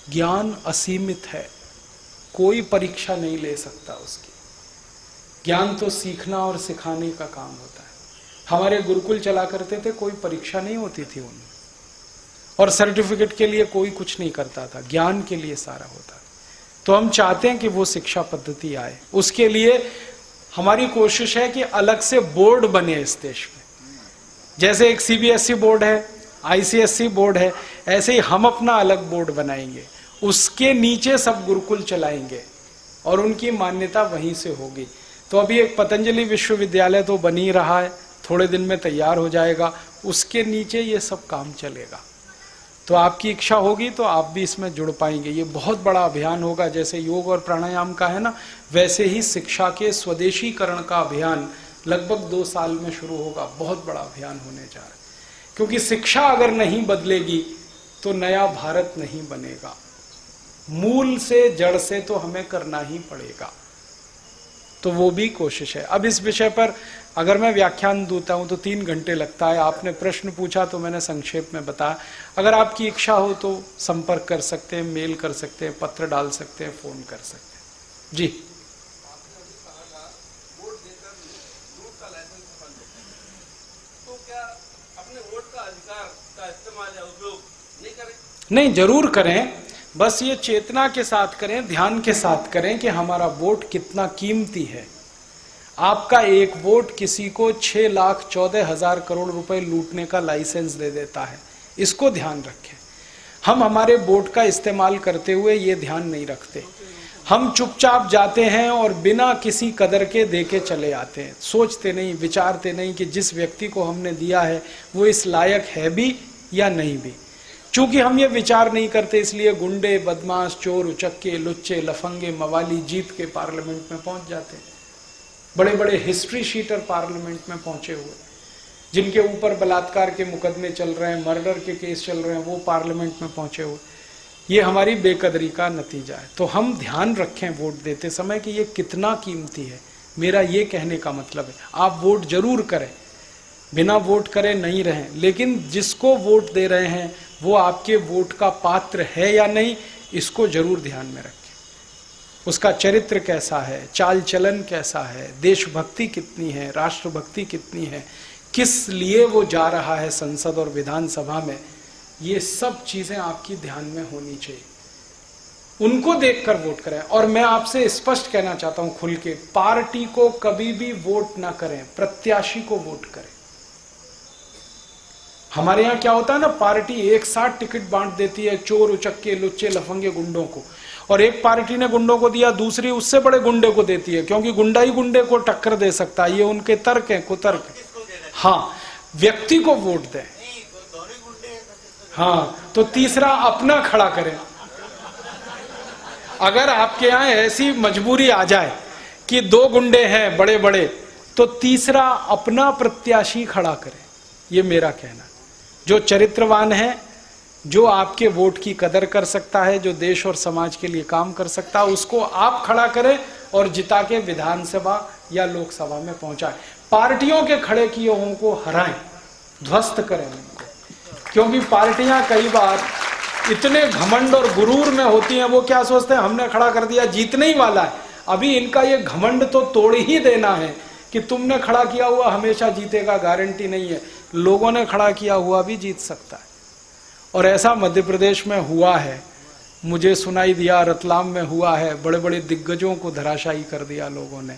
ज्ञान असीमित है, कोई परीक्षा नहीं ले सकता उसकी। ज्ञान तो सीखना और सिखाने का काम होता है। हमारे गुरुकुल चला करते थे, कोई परीक्षा नहीं होती थी उनमें, और सर्टिफिकेट के लिए कोई कुछ नहीं करता था, ज्ञान के लिए सारा होता था। तो हम चाहते हैं कि वो शिक्षा पद्धति आए। उसके लिए हमारी कोशिश है कि अलग से बोर्ड बने इस देश में। जैसे एक सीबीएसई बोर्ड है, आईसीएसई बोर्ड है, ऐसे ही हम अपना अलग बोर्ड बनाएंगे, उसके नीचे सब गुरुकुल चलाएंगे और उनकी मान्यता वहीं से होगी। तो अभी एक पतंजलि विश्वविद्यालय तो बन ही रहा है, थोड़े दिन में तैयार हो जाएगा, उसके नीचे ये सब काम चलेगा। तो आपकी इच्छा होगी तो आप भी इसमें जुड़ पाएंगे। ये बहुत बड़ा अभियान होगा, जैसे योग और प्राणायाम का है ना, वैसे ही शिक्षा के स्वदेशीकरण का अभियान लगभग 2 साल में शुरू होगा। बहुत बड़ा अभियान होने जा रहा है, क्योंकि शिक्षा अगर नहीं बदलेगी तो नया भारत नहीं बनेगा। मूल से, जड़ से तो हमें करना ही पड़ेगा। तो वो भी कोशिश है। अब इस विषय पर अगर मैं व्याख्यान देता हूं तो 3 घंटे लगता है। आपने प्रश्न पूछा तो मैंने संक्षेप में बताया। अगर आपकी इच्छा हो तो संपर्क कर सकते हैं, मेल कर सकते हैं, पत्र डाल सकते हैं, फोन कर सकते हैं। जी, नहीं, जरूर करें, बस ये चेतना के साथ करें, ध्यान के साथ करें कि हमारा वोट कितना कीमती है। आपका एक वोट किसी को 6,14,000 करोड़ रुपए लूटने का लाइसेंस दे देता है। इसको ध्यान रखें। हम हमारे वोट का इस्तेमाल करते हुए ये ध्यान नहीं रखते। हम चुपचाप जाते हैं और बिना किसी कदर के दे के चले आते हैं। सोचते नहीं, विचारते नहीं कि जिस व्यक्ति को हमने दिया है वो इस लायक है भी या नहीं भी। चूंकि हम ये विचार नहीं करते, इसलिए गुंडे, बदमाश, चोर, उचक्के, लुच्चे, लफंगे, मवाली जीत के पार्लियामेंट में पहुंच जाते हैं। बड़े बड़े हिस्ट्री शीटर पार्लियामेंट में पहुंचे हुए, जिनके ऊपर बलात्कार के मुकदमे चल रहे हैं, मर्डर के केस चल रहे हैं, वो पार्लियामेंट में पहुंचे हुए। ये हमारी बेकदरी का नतीजा है। तो हम ध्यान रखें वोट देते समय कि ये कितना कीमती है। मेरा ये कहने का मतलब है, आप वोट जरूर करें, बिना वोट करे नहीं रहें, लेकिन जिसको वोट दे रहे हैं वो आपके वोट का पात्र है या नहीं, इसको जरूर ध्यान में रखें। उसका चरित्र कैसा है, चाल चलन कैसा है, देशभक्ति कितनी है, राष्ट्रभक्ति कितनी है, किस लिए वो जा रहा है संसद और विधानसभा में, ये सब चीजें आपकी ध्यान में होनी चाहिए। उनको देखकर वोट करें। और मैं आपसे स्पष्ट कहना चाहता हूं खुल के, पार्टी को कभी भी वोट ना करें, प्रत्याशी को वोट करें। हमारे यहां क्या होता है ना, पार्टी एक साथ टिकट बांट देती है चोर उचक्के लुच्चे लफंगे गुंडों को, और एक पार्टी ने गुंडों को दिया, दूसरी उससे बड़े गुंडे को देती है, क्योंकि गुंडा ही गुंडे को टक्कर दे सकता है। ये उनके तर्क हैं, कुतर्क है। हाँ, व्यक्ति को वोट दें। हाँ, तो तीसरा अपना खड़ा करें। अगर आपके यहां ऐसी मजबूरी आ जाए कि 2 गुंडे हैं बड़े बड़े, तो तीसरा अपना प्रत्याशी खड़ा करें। ये मेरा कहना। जो चरित्रवान है, जो आपके वोट की कदर कर सकता है, जो देश और समाज के लिए काम कर सकता है, उसको आप खड़ा करें और जिता के विधानसभा या लोकसभा में पहुंचाएं। पार्टियों के खड़े किए हुओं को हराएं, ध्वस्त करें उनको, क्योंकि पार्टियां कई बार इतने घमंड और गुरूर में होती हैं, वो क्या सोचते हैं हमने खड़ा कर दिया, जीतने ही वाला है। अभी इनका ये घमंड तो तोड़ ही देना है कि तुमने खड़ा किया हुआ हमेशा जीतेगा, गारंटी नहीं है। लोगों ने खड़ा किया हुआ भी जीत सकता है। और ऐसा मध्य प्रदेश में हुआ है, मुझे सुनाई दिया, रतलाम में हुआ है, बड़े बड़े दिग्गजों को धराशायी कर दिया लोगों ने।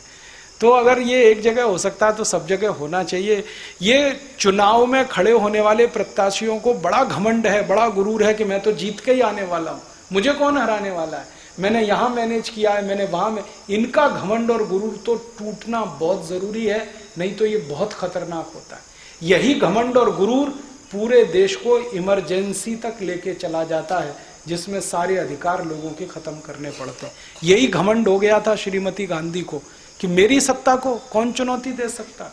तो अगर ये एक जगह हो सकता है तो सब जगह होना चाहिए। ये चुनाव में खड़े होने वाले प्रत्याशियों को बड़ा घमंड है, बड़ा गुरूर है कि मैं तो जीत के ही आने वाला हूँ, मुझे कौन हराने वाला है, मैंने यहाँ मैनेज किया है, मैंने वहाँ में। इनका घमंड और गुरूर तो टूटना बहुत जरूरी है, नहीं तो ये बहुत खतरनाक होता है। यही घमंड और गुरूर पूरे देश को इमरजेंसी तक लेके चला जाता है, जिसमें सारे अधिकार लोगों के खत्म करने पड़ते हैं। यही घमंड हो गया था श्रीमती गांधी को कि मेरी सत्ता को कौन चुनौती दे सकता,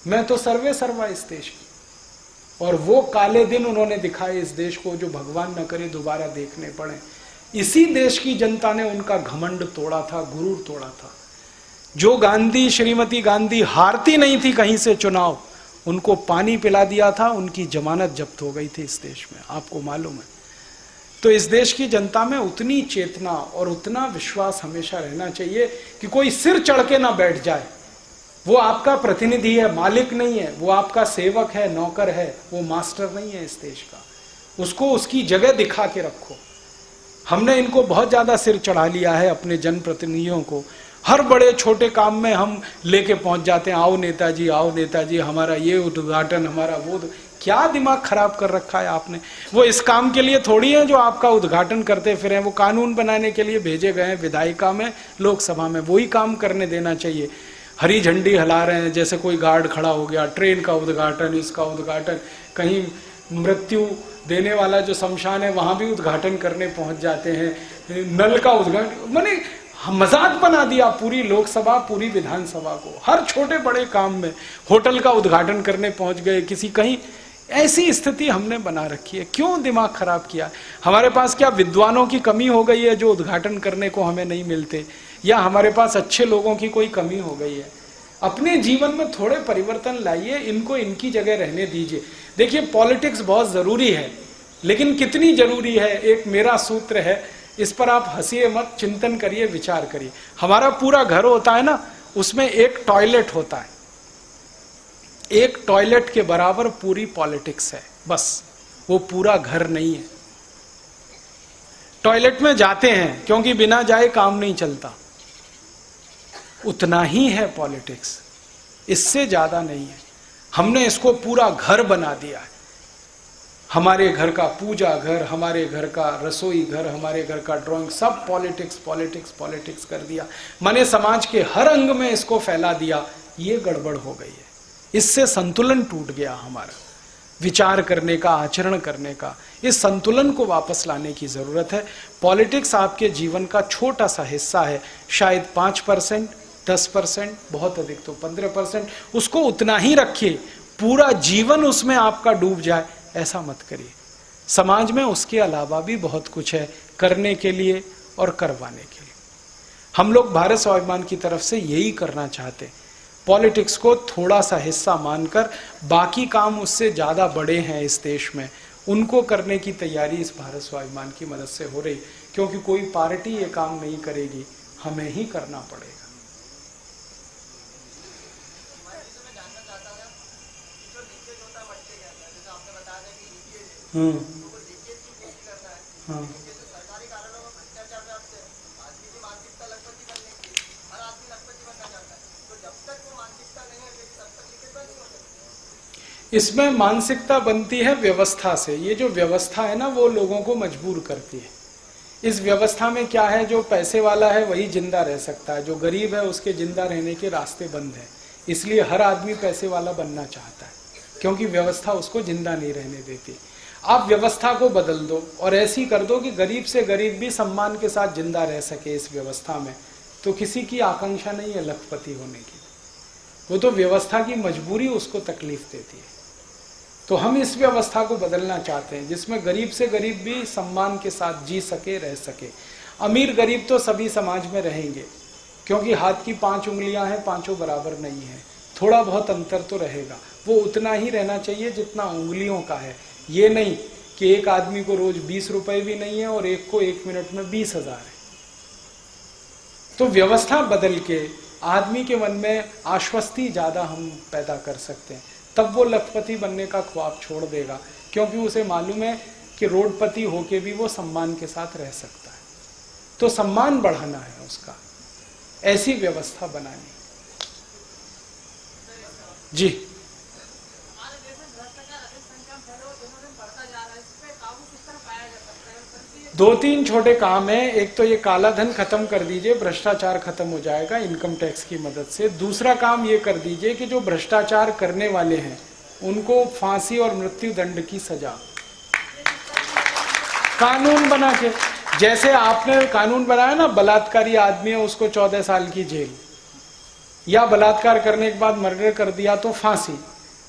मैं तो सर्वे सर्वा इस देश की। और वो काले दिन उन्होंने दिखाए इस देश को, जो भगवान न करे दोबारा देखने पड़े। इसी देश की जनता ने उनका घमंड तोड़ा था, गुरूर तोड़ा था। जो गांधी, श्रीमती गांधी हारती नहीं थी कहीं से चुनाव, उनको पानी पिला दिया था, उनकी जमानत जब्त हो गई थी इस देश में, आपको मालूम है। तो इस देश की जनता में उतनी चेतना और उतना विश्वास हमेशा रहना चाहिए कि कोई सिर चढ़ के ना बैठ जाए। वो आपका प्रतिनिधि है, मालिक नहीं है, वो आपका सेवक है, नौकर है, वो मास्टर नहीं है इस देश का। उसको उसकी जगह दिखा के रखो। हमने इनको बहुत ज्यादा सिर चढ़ा लिया है, अपने जनप्रतिनिधियों को। हर बड़े छोटे काम में हम लेके पहुंच जाते हैं, आओ नेताजी, हमारा ये उद्घाटन, हमारा वो। क्या दिमाग खराब कर रखा है आपने। वो इस काम के लिए थोड़ी है जो आपका उद्घाटन करते फिरें, वो कानून बनाने के लिए भेजे गए हैं विधायिका में, लोकसभा में, वही काम करने देना चाहिए। हरी झंडी हिला रहे हैं जैसे कोई गार्ड खड़ा हो गया, ट्रेन का उद्घाटन, इसका उद्घाटन, कहीं मृत्यु देने वाला जो शमशान है वहां भी उद्घाटन करने पहुंच जाते हैं, नल का उद्घाटन, माने मजाक बना दिया पूरी लोकसभा, पूरी विधानसभा को। हर छोटे बड़े काम में होटल का उद्घाटन करने पहुंच गए किसी कहीं। ऐसी स्थिति हमने बना रखी है। क्यों दिमाग खराब किया? हमारे पास क्या विद्वानों की कमी हो गई है जो उद्घाटन करने को हमें नहीं मिलते, या हमारे पास अच्छे लोगों की कोई कमी हो गई है? अपने जीवन में थोड़े परिवर्तन लाइए, इनको इनकी जगह रहने दीजिए। देखिए, पॉलिटिक्स बहुत जरूरी है, लेकिन कितनी जरूरी है, एक मेरा सूत्र है, इस पर आप हंसिए मत, चिंतन करिए, विचार करिए। हमारा पूरा घर होता है ना, उसमें एक टॉयलेट होता है, एक टॉयलेट के बराबर पूरी पॉलिटिक्स है, बस। वो पूरा घर नहीं है। टॉयलेट में जाते हैं क्योंकि बिना जाए काम नहीं चलता, उतना ही है पॉलिटिक्स, इससे ज्यादा नहीं है। हमने इसको पूरा घर बना दिया है। हमारे घर का पूजा घर, हमारे घर का रसोई घर, हमारे घर का ड्राइंग, सब पॉलिटिक्स पॉलिटिक्स पॉलिटिक्स कर दिया। माने समाज के हर अंग में इसको फैला दिया। ये गड़बड़ हो गई है, इससे संतुलन टूट गया हमारा विचार करने का, आचरण करने का। इस संतुलन को वापस लाने की जरूरत है। पॉलिटिक्स आपके जीवन का छोटा सा हिस्सा है, शायद 5%, 10%, बहुत अधिक तो 15%। उसको उतना ही रखिए, पूरा जीवन उसमें आपका डूब जाए ऐसा मत करिए। समाज में उसके अलावा भी बहुत कुछ है करने के लिए और करवाने के लिए। हम लोग भारत स्वाभिमान की तरफ से यही करना चाहते हैं। पॉलिटिक्स को थोड़ा सा हिस्सा मानकर बाकी काम उससे ज़्यादा बड़े हैं इस देश में, उनको करने की तैयारी इस भारत स्वाभिमान की मदद से हो रही, क्योंकि कोई पार्टी ये काम नहीं करेगी, हमें ही करना पड़ेगा। हाँ। इसमें मानसिकता बनती है व्यवस्था से। ये जो व्यवस्था है ना, वो लोगों को मजबूर करती है। इस व्यवस्था में क्या है, जो पैसे वाला है वही जिंदा रह सकता है, जो गरीब है उसके जिंदा रहने के रास्ते बंद हैं। इसलिए हर आदमी पैसे वाला बनना चाहता है, क्योंकि व्यवस्था उसको जिंदा नहीं रहने देती। आप व्यवस्था को बदल दो और ऐसी कर दो कि गरीब से गरीब भी सम्मान के साथ जिंदा रह सके इस व्यवस्था में, तो किसी की आकांक्षा नहीं है लखपति होने की, वो तो व्यवस्था की मजबूरी उसको तकलीफ देती है। तो हम इस व्यवस्था को बदलना चाहते हैं जिसमें गरीब से गरीब भी सम्मान के साथ जी सके, रह सके। अमीर गरीब तो सभी समाज में रहेंगे, क्योंकि हाथ की 5 उंगलियां हैं, पांचों बराबर नहीं है, थोड़ा बहुत अंतर तो रहेगा। वो उतना ही रहना चाहिए जितना उंगलियों का है। ये नहीं कि एक आदमी को रोज 20 रुपए भी नहीं है और एक को 1 मिनट में 20,000 है। तो व्यवस्था बदल के आदमी के मन में आश्वस्ति ज्यादा हम पैदा कर सकते हैं, तब वो लखपति बनने का ख्वाब छोड़ देगा, क्योंकि उसे मालूम है कि रोडपति होके भी वो सम्मान के साथ रह सकता है। तो सम्मान बढ़ाना है उसका, ऐसी व्यवस्था बनानी। जी, 2-3 छोटे काम हैं। एक तो ये काला धन खत्म कर दीजिए, भ्रष्टाचार खत्म हो जाएगा इनकम टैक्स की मदद से। दूसरा काम ये कर दीजिए कि जो भ्रष्टाचार करने वाले हैं उनको फांसी और मृत्यु दंड की सजा, कानून बना के। जैसे आपने कानून बनाया ना, बलात्कारी आदमी है उसको 14 साल की जेल, या बलात्कार करने के बाद मर्डर कर दिया तो फांसी।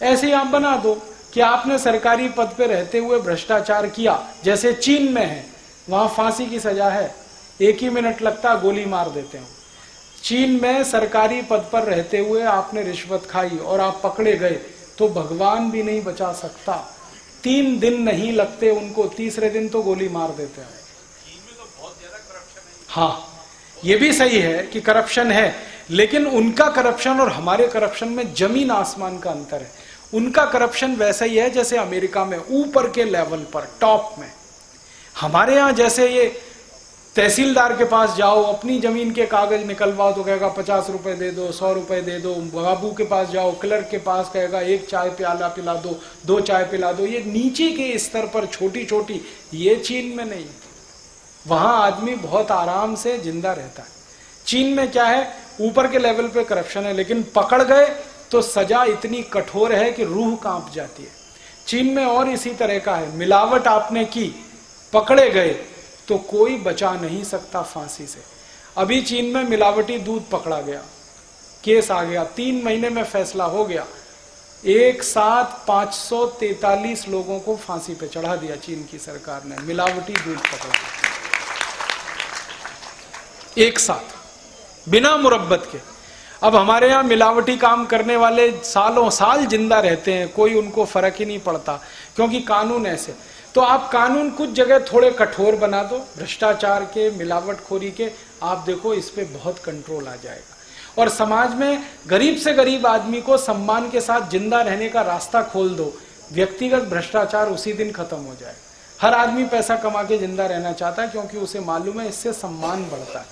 ऐसे ही आप बना दो कि आपने सरकारी पद पे रहते हुए भ्रष्टाचार किया, जैसे चीन में है, वहां फांसी की सजा है, 1 ही मिनट लगता, गोली मार देते हैं। चीन में सरकारी पद पर रहते हुए आपने रिश्वत खाई और आप पकड़े गए तो भगवान भी नहीं बचा सकता, 3 दिन नहीं लगते उनको, तीसरे दिन तो गोली मार देते हैं। हाँ, ये भी सही है कि करप्शन है, लेकिन उनका करप्शन और हमारे करप्शन में जमीन आसमान का अंतर है। उनका करप्शन वैसा ही है जैसे अमेरिका में, ऊपर के लेवल पर, टॉप में। हमारे यहाँ जैसे ये तहसीलदार के पास जाओ, अपनी जमीन के कागज निकलवाओ तो कहेगा 50 रुपए दे दो, 100 रुपए दे दो। बाबू के पास जाओ, क्लर्क के पास कहेगा 1 चाय प्याला पिला दो, 2 चाय पिला दो। ये नीचे के स्तर पर छोटी छोटी, ये चीन में नहीं। वहां आदमी बहुत आराम से जिंदा रहता है। चीन में क्या है, ऊपर के लेवल पे करप्शन है, लेकिन पकड़ गए तो सजा इतनी कठोर है कि रूह कांप जाती है। चीन में और इसी तरह का है, मिलावट आपने की, पकड़े गए तो कोई बचा नहीं सकता फांसी से। अभी चीन में मिलावटी दूध पकड़ा गया, केस आ गया, 3 महीने में फैसला हो गया। एक साथ 543 लोगों को फांसी पे चढ़ा दिया चीन की सरकार ने, मिलावटी दूध पकड़ा, एक साथ, बिना मुरब्बत के। अब हमारे यहाँ मिलावटी काम करने वाले सालों साल जिंदा रहते हैं, कोई उनको फर्क ही नहीं पड़ता, क्योंकि कानून ऐसे। तो आप कानून कुछ जगह थोड़े कठोर बना दो, भ्रष्टाचार के, मिलावटखोरी के, आप देखो इस पे बहुत कंट्रोल आ जाएगा। और समाज में गरीब से गरीब आदमी को सम्मान के साथ जिंदा रहने का रास्ता खोल दो, व्यक्तिगत भ्रष्टाचार उसी दिन खत्म हो जाएगा। हर आदमी पैसा कमा के जिंदा रहना चाहता है, क्योंकि उसे मालूम है इससे सम्मान बढ़ता है।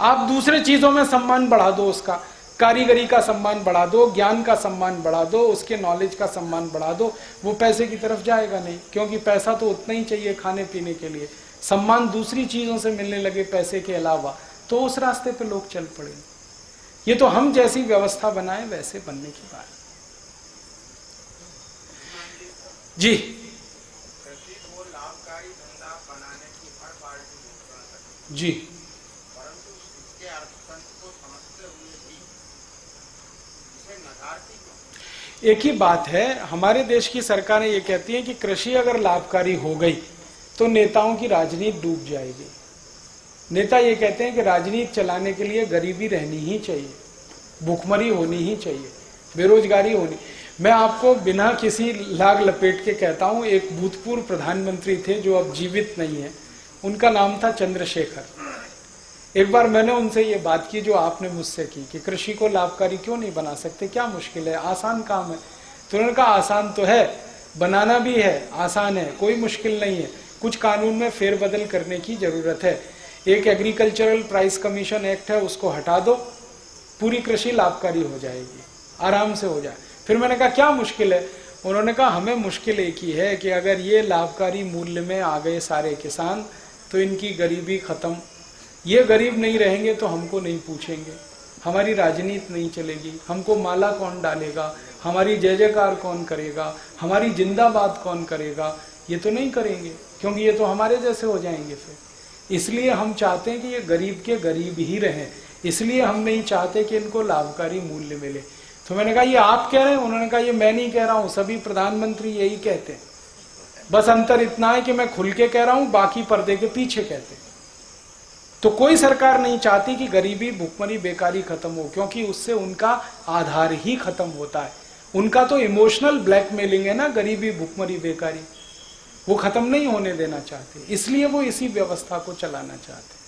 आप दूसरे चीजों में सम्मान बढ़ा दो, उसका कारीगरी का सम्मान बढ़ा दो, ज्ञान का सम्मान बढ़ा दो, उसके नॉलेज का सम्मान बढ़ा दो, वो पैसे की तरफ जाएगा नहीं, क्योंकि पैसा तो उतना ही चाहिए खाने पीने के लिए। सम्मान दूसरी चीजों से मिलने लगे पैसे के अलावा, तो उस रास्ते पे लोग चल पड़े। ये तो हम जैसी व्यवस्था बनाए वैसे बनने की बात। जी, जी, एक ही बात है, हमारे देश की सरकारें ये कहती हैं कि कृषि अगर लाभकारी हो गई तो नेताओं की राजनीति डूब जाएगी। नेता ये कहते हैं कि राजनीति चलाने के लिए गरीबी रहनी ही चाहिए, भूखमरी होनी ही चाहिए, बेरोजगारी होनी। मैं आपको बिना किसी लाग लपेट के कहता हूं, एक भूतपूर्व प्रधानमंत्री थे जो अब जीवित नहीं है, उनका नाम था चंद्रशेखर। एक बार मैंने उनसे ये बात की जो आपने मुझसे की कि कृषि को लाभकारी क्यों नहीं बना सकते, क्या मुश्किल है, आसान काम है। तो उन्होंने कहा आसान तो है, बनाना भी है, आसान है, कोई मुश्किल नहीं है, कुछ कानून में फेरबदल करने की जरूरत है। एक एग्रीकल्चरल प्राइस कमीशन एक्ट है, उसको हटा दो, पूरी कृषि लाभकारी हो जाएगी, आराम से हो जाए। फिर मैंने कहा क्या मुश्किल है? उन्होंने कहा हमें मुश्किल एक ही है कि अगर ये लाभकारी मूल्य में आ गए सारे किसान तो इनकी गरीबी खत्म। ये गरीब नहीं रहेंगे तो हमको नहीं पूछेंगे, हमारी राजनीति नहीं चलेगी, हमको माला कौन डालेगा, हमारी जय जयकार कौन करेगा, हमारी जिंदाबाद कौन करेगा, ये तो नहीं करेंगे, क्योंकि ये तो हमारे जैसे हो जाएंगे फिर। इसलिए हम चाहते हैं कि ये गरीब के गरीब ही रहें, इसलिए हम नहीं चाहते कि इनको लाभकारी मूल्य मिले। तो मैंने कहा ये आप कह रहे हैं? उन्होंने कहा ये मैं नहीं कह रहा हूं, सभी प्रधानमंत्री यही कहते हैं, बस अंतर इतना है कि मैं खुल के कह रहा हूं, बाकी पर्दे के पीछे कहते हैं। तो कोई सरकार नहीं चाहती कि गरीबी, भुखमरी, बेकारी खत्म हो, क्योंकि उससे उनका आधार ही खत्म होता है। उनका तो इमोशनल ब्लैकमेलिंग है ना, गरीबी, भुखमरी, बेकारी, वो खत्म नहीं होने देना चाहते, इसलिए वो इसी व्यवस्था को चलाना चाहते।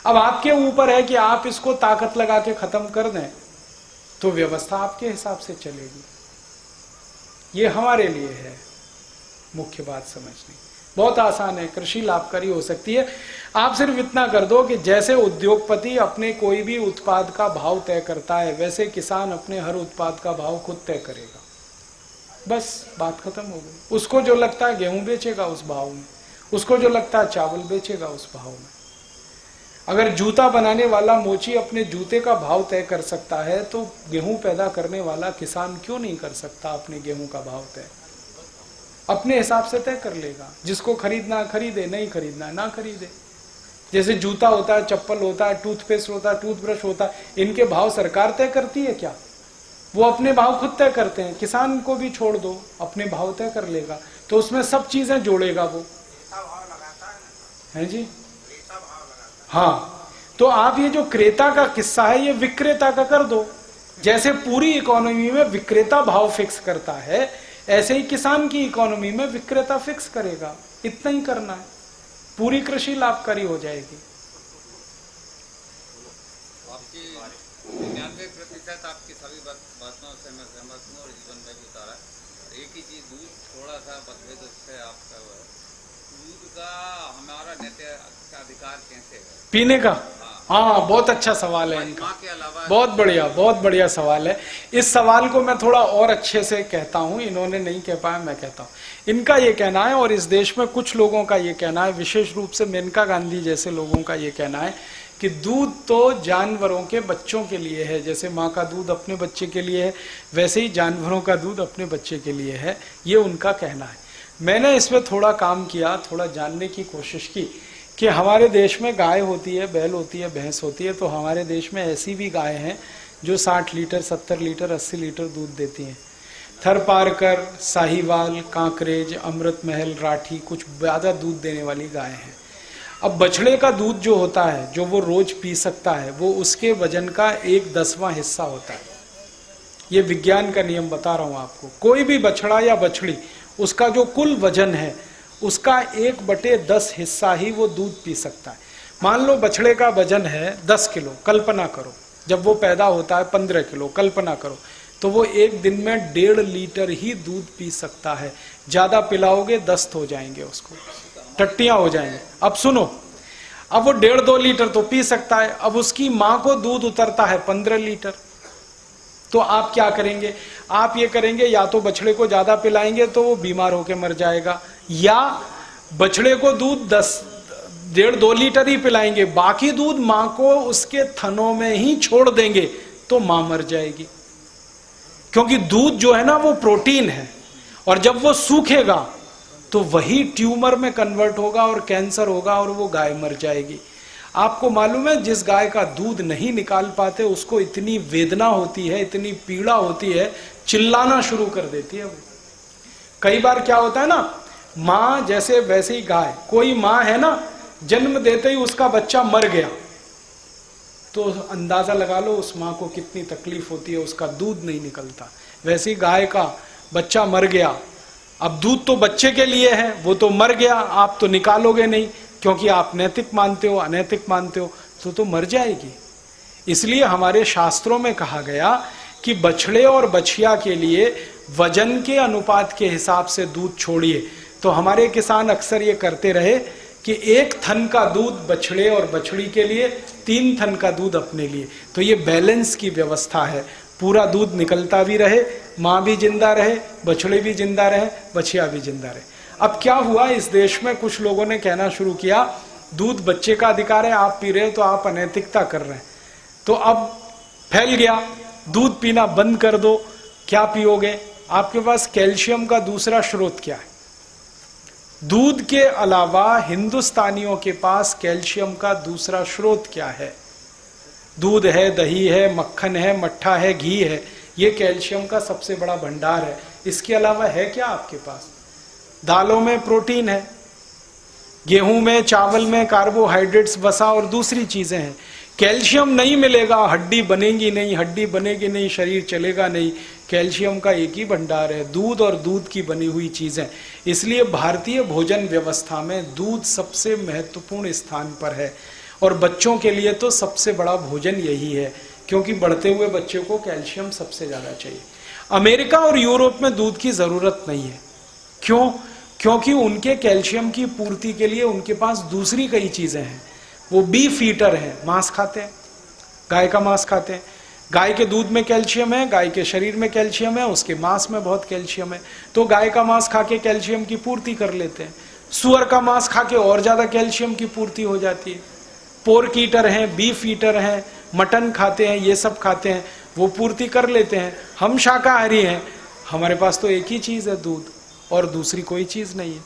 अब आपके ऊपर है कि आप इसको ताकत लगा के खत्म कर दें तो व्यवस्था आपके हिसाब से चलेगी। ये हमारे लिए है मुख्य बात समझनी, बहुत आसान है, कृषि लाभकारी हो सकती है। आप सिर्फ इतना कर दो कि जैसे उद्योगपति अपने कोई भी उत्पाद का भाव तय करता है, वैसे किसान अपने हर उत्पाद का भाव खुद तय करेगा, बस बात खत्म हो गई। उसको जो लगता है गेहूं बेचेगा उस भाव में, उसको जो लगता है चावल बेचेगा उस भाव में। अगर जूता बनाने वाला मोची अपने जूते का भाव तय कर सकता है तो गेहूं पैदा करने वाला किसान क्यों नहीं कर सकता अपने गेहूं का भाव तय? अपने हिसाब से तय कर लेगा, जिसको खरीदना खरीदे, नहीं खरीदना ना खरीदे। जैसे जूता होता है, चप्पल होता है, टूथपेस्ट होता है, टूथब्रश होता है, इनके भाव सरकार तय करती है क्या? वो अपने भाव खुद तय करते हैं। किसान को भी छोड़ दो, अपने भाव तय कर लेगा, तो उसमें सब चीजें जोड़ेगा वो, है जी। हाँ, तो आप ये जो क्रेता का किस्सा है ये विक्रेता का कर दो। जैसे पूरी इकोनॉमी में विक्रेता भाव फिक्स करता है, ऐसे ही किसान की इकोनॉमी में विक्रेता फिक्स करेगा। इतना ही करना है, पूरी कृषि लाभकारी हो जाएगी। आपकी 99% आपकी सभी बातों से मैं सहमत हूँ और जीवन में भी उतारा। एक ही चीज, दूध थोड़ा सा बदले तो उससे आपका दूध का हमारा नैतिक अधिकार कैसे है पीने का? हाँ, बहुत अच्छा सवाल है इनका, बहुत बढ़िया, बहुत बढ़िया सवाल है। इस सवाल को मैं थोड़ा और अच्छे से कहता हूँ, इन्होंने नहीं कह पाया, मैं कहता हूँ। इनका ये कहना है और इस देश में कुछ लोगों का ये कहना है, विशेष रूप से मेनका गांधी जैसे लोगों का ये कहना है कि दूध तो जानवरों के बच्चों के लिए है। जैसे माँ का दूध अपने बच्चे के लिए है, वैसे ही जानवरों का दूध अपने बच्चे के लिए है, ये उनका कहना है। मैंने इसमें थोड़ा काम किया, थोड़ा जानने की कोशिश की कि हमारे देश में गाय होती है, बैल होती है, भैंस होती है, तो हमारे देश में ऐसी भी गाय हैं जो 60 लीटर, 70 लीटर, 80 लीटर दूध देती हैं। थरपारकर, साहिवाल, कांकरेज, अमृत महल, राठी कुछ ज़्यादा दूध देने वाली गाय हैं। अब बछड़े का दूध जो होता है, जो वो रोज पी सकता है, वो उसके वजन का 1/10वां हिस्सा होता है। ये विज्ञान का नियम बता रहा हूँ आपको। कोई भी बछड़ा या बछड़ी, उसका जो कुल वजन है उसका 1/10 हिस्सा ही वो दूध पी सकता है। मान लो बछड़े का वजन है 10 किलो, कल्पना करो, जब वो पैदा होता है 15 किलो, कल्पना करो, तो वो एक दिन में 1.5 लीटर ही दूध पी सकता है। ज्यादा पिलाओगे दस्त हो जाएंगे, उसको टट्टियां हो जाएंगे। अब सुनो, अब वो 1.5-2 लीटर तो पी सकता है, अब उसकी मां को दूध उतरता है 15 लीटर, तो आप क्या करेंगे? आप ये करेंगे, या तो बछड़े को ज्यादा पिलाएंगे तो वो बीमार होकर मर जाएगा, या बछड़े को दूध 1.5-2 लीटर ही पिलाएंगे, बाकी दूध मां को उसके थनों में ही छोड़ देंगे तो मां मर जाएगी। क्योंकि दूध जो है ना वो प्रोटीन है, और जब वो सूखेगा तो वही ट्यूमर में कन्वर्ट होगा और कैंसर होगा और वो गाय मर जाएगी। आपको मालूम है, जिस गाय का दूध नहीं निकाल पाते उसको इतनी वेदना होती है, इतनी पीड़ा होती है, चिल्लाना शुरू कर देती है वो। कई बार क्या होता है ना, माँ जैसे वैसे ही गाय, कोई माँ है ना, जन्म देते ही उसका बच्चा मर गया तो अंदाज़ा लगा लो उस माँ को कितनी तकलीफ होती है, उसका दूध नहीं निकलता। वैसे ही गाय का बच्चा मर गया, अब दूध तो बच्चे के लिए है, वो तो मर गया, आप तो निकालोगे नहीं क्योंकि आप नैतिक मानते हो, अनैतिक मानते हो, तो मर जाएगी। इसलिए हमारे शास्त्रों में कहा गया कि बछड़े और बछिया के लिए वजन के अनुपात के हिसाब से दूध छोड़िए। तो हमारे किसान अक्सर ये करते रहे कि 1 थन का दूध बछड़े और बछड़ी के लिए, 3 थन का दूध अपने लिए। तो ये बैलेंस की व्यवस्था है, पूरा दूध निकलता भी रहे, माँ भी जिंदा रहे, बछड़े भी जिंदा रहे, बछिया भी जिंदा रहे। अब क्या हुआ, इस देश में कुछ लोगों ने कहना शुरू किया दूध बच्चे का अधिकार है, आप पी रहे हो तो आप अनैतिकता कर रहे हैं। तो अब फैल गया, दूध पीना बंद कर दो। क्या पियोगे? आपके पास कैल्शियम का दूसरा स्रोत क्या है? दूध के अलावा हिंदुस्तानियों के पास कैल्शियम का दूसरा स्रोत क्या है? दूध है, दही है, मक्खन है, मट्ठा है, घी है, ये कैल्शियम का सबसे बड़ा भंडार है। इसके अलावा है क्या आपके पास? दालों में प्रोटीन है, गेहूं में, चावल में कार्बोहाइड्रेट्स, वसा और दूसरी चीजें हैं। कैल्शियम नहीं मिलेगा, हड्डी बनेगी नहीं, हड्डी बनेगी नहीं, शरीर चलेगा नहीं। कैल्शियम का एक ही भंडार है, दूध और दूध की बनी हुई चीजें। इसलिए भारतीय भोजन व्यवस्था में दूध सबसे महत्वपूर्ण स्थान पर है, और बच्चों के लिए तो सबसे बड़ा भोजन यही है, क्योंकि बढ़ते हुए बच्चे को कैल्शियम सबसे ज्यादा चाहिए। अमेरिका और यूरोप में दूध की जरूरत नहीं है। क्यों? क्योंकि उनके कैल्शियम की पूर्ति के लिए उनके पास दूसरी कई चीजें हैं। वो बीफ ईटर है, मांस खाते हैं, गाय का मांस खाते हैं। गाय के दूध में कैल्शियम है, गाय के शरीर में कैल्शियम है, उसके मांस में बहुत कैल्शियम है, तो गाय का मांस खा के कैल्शियम की पूर्ति कर लेते हैं। सुअर का मांस खा के और ज्यादा कैल्शियम की पूर्ति हो जाती है। पोर्क ईटर हैं, बीफ ईटर हैं, मटन खाते हैं, ये सब खाते हैं, वो पूर्ति कर लेते हैं। हम शाकाहारी हैं, हमारे पास तो एक ही चीज है दूध, और दूसरी कोई चीज नहीं है।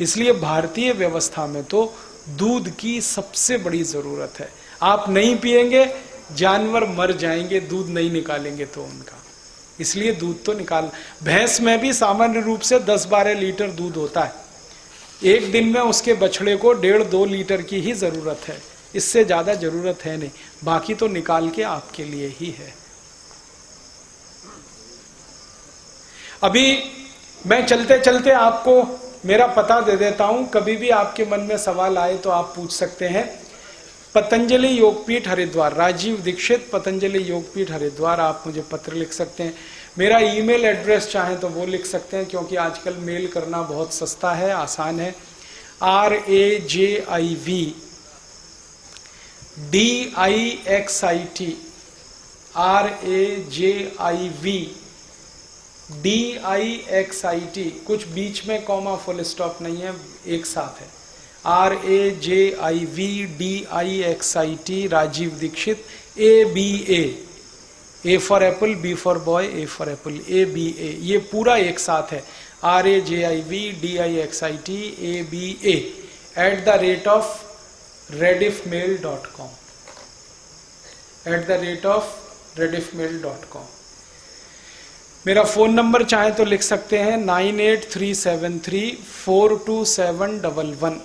इसलिए भारतीय व्यवस्था में तो दूध की सबसे बड़ी जरूरत है। आप नहीं पिएंगे, जानवर मर जाएंगे, दूध नहीं निकालेंगे तो उनका। इसलिए दूध तो निकाल। भैंस में भी सामान्य रूप से 10-12 लीटर दूध होता है। एक दिन में उसके बछड़े को 1.5-2 लीटर की ही जरूरत है, इससे ज्यादा जरूरत है नहीं। बाकी तो निकाल के आपके लिए ही है। अभी मैं चलते चलते आपको मेरा पता दे देता हूं, कभी भी आपके मन में सवाल आए तो आप पूछ सकते हैं। पतंजलि योगपीठ हरिद्वार, राजीव दीक्षित, पतंजलि योगपीठ हरिद्वार, आप मुझे पत्र लिख सकते हैं। मेरा ईमेल एड्रेस चाहें तो वो लिख सकते हैं, क्योंकि आजकल मेल करना बहुत सस्ता है, आसान है। RAJIV कुछ बीच में कॉमा फुल स्टॉप नहीं है, एक साथ है। RAJIVDIXIT Rajiv Dixit ABA, A for apple, B for boy, A for apple, ABA, ये पूरा एक साथ है। RAJIVDIXIT ABA @rediffmail.com। मेरा फोन नंबर चाहे तो लिख सकते हैं 9837342711।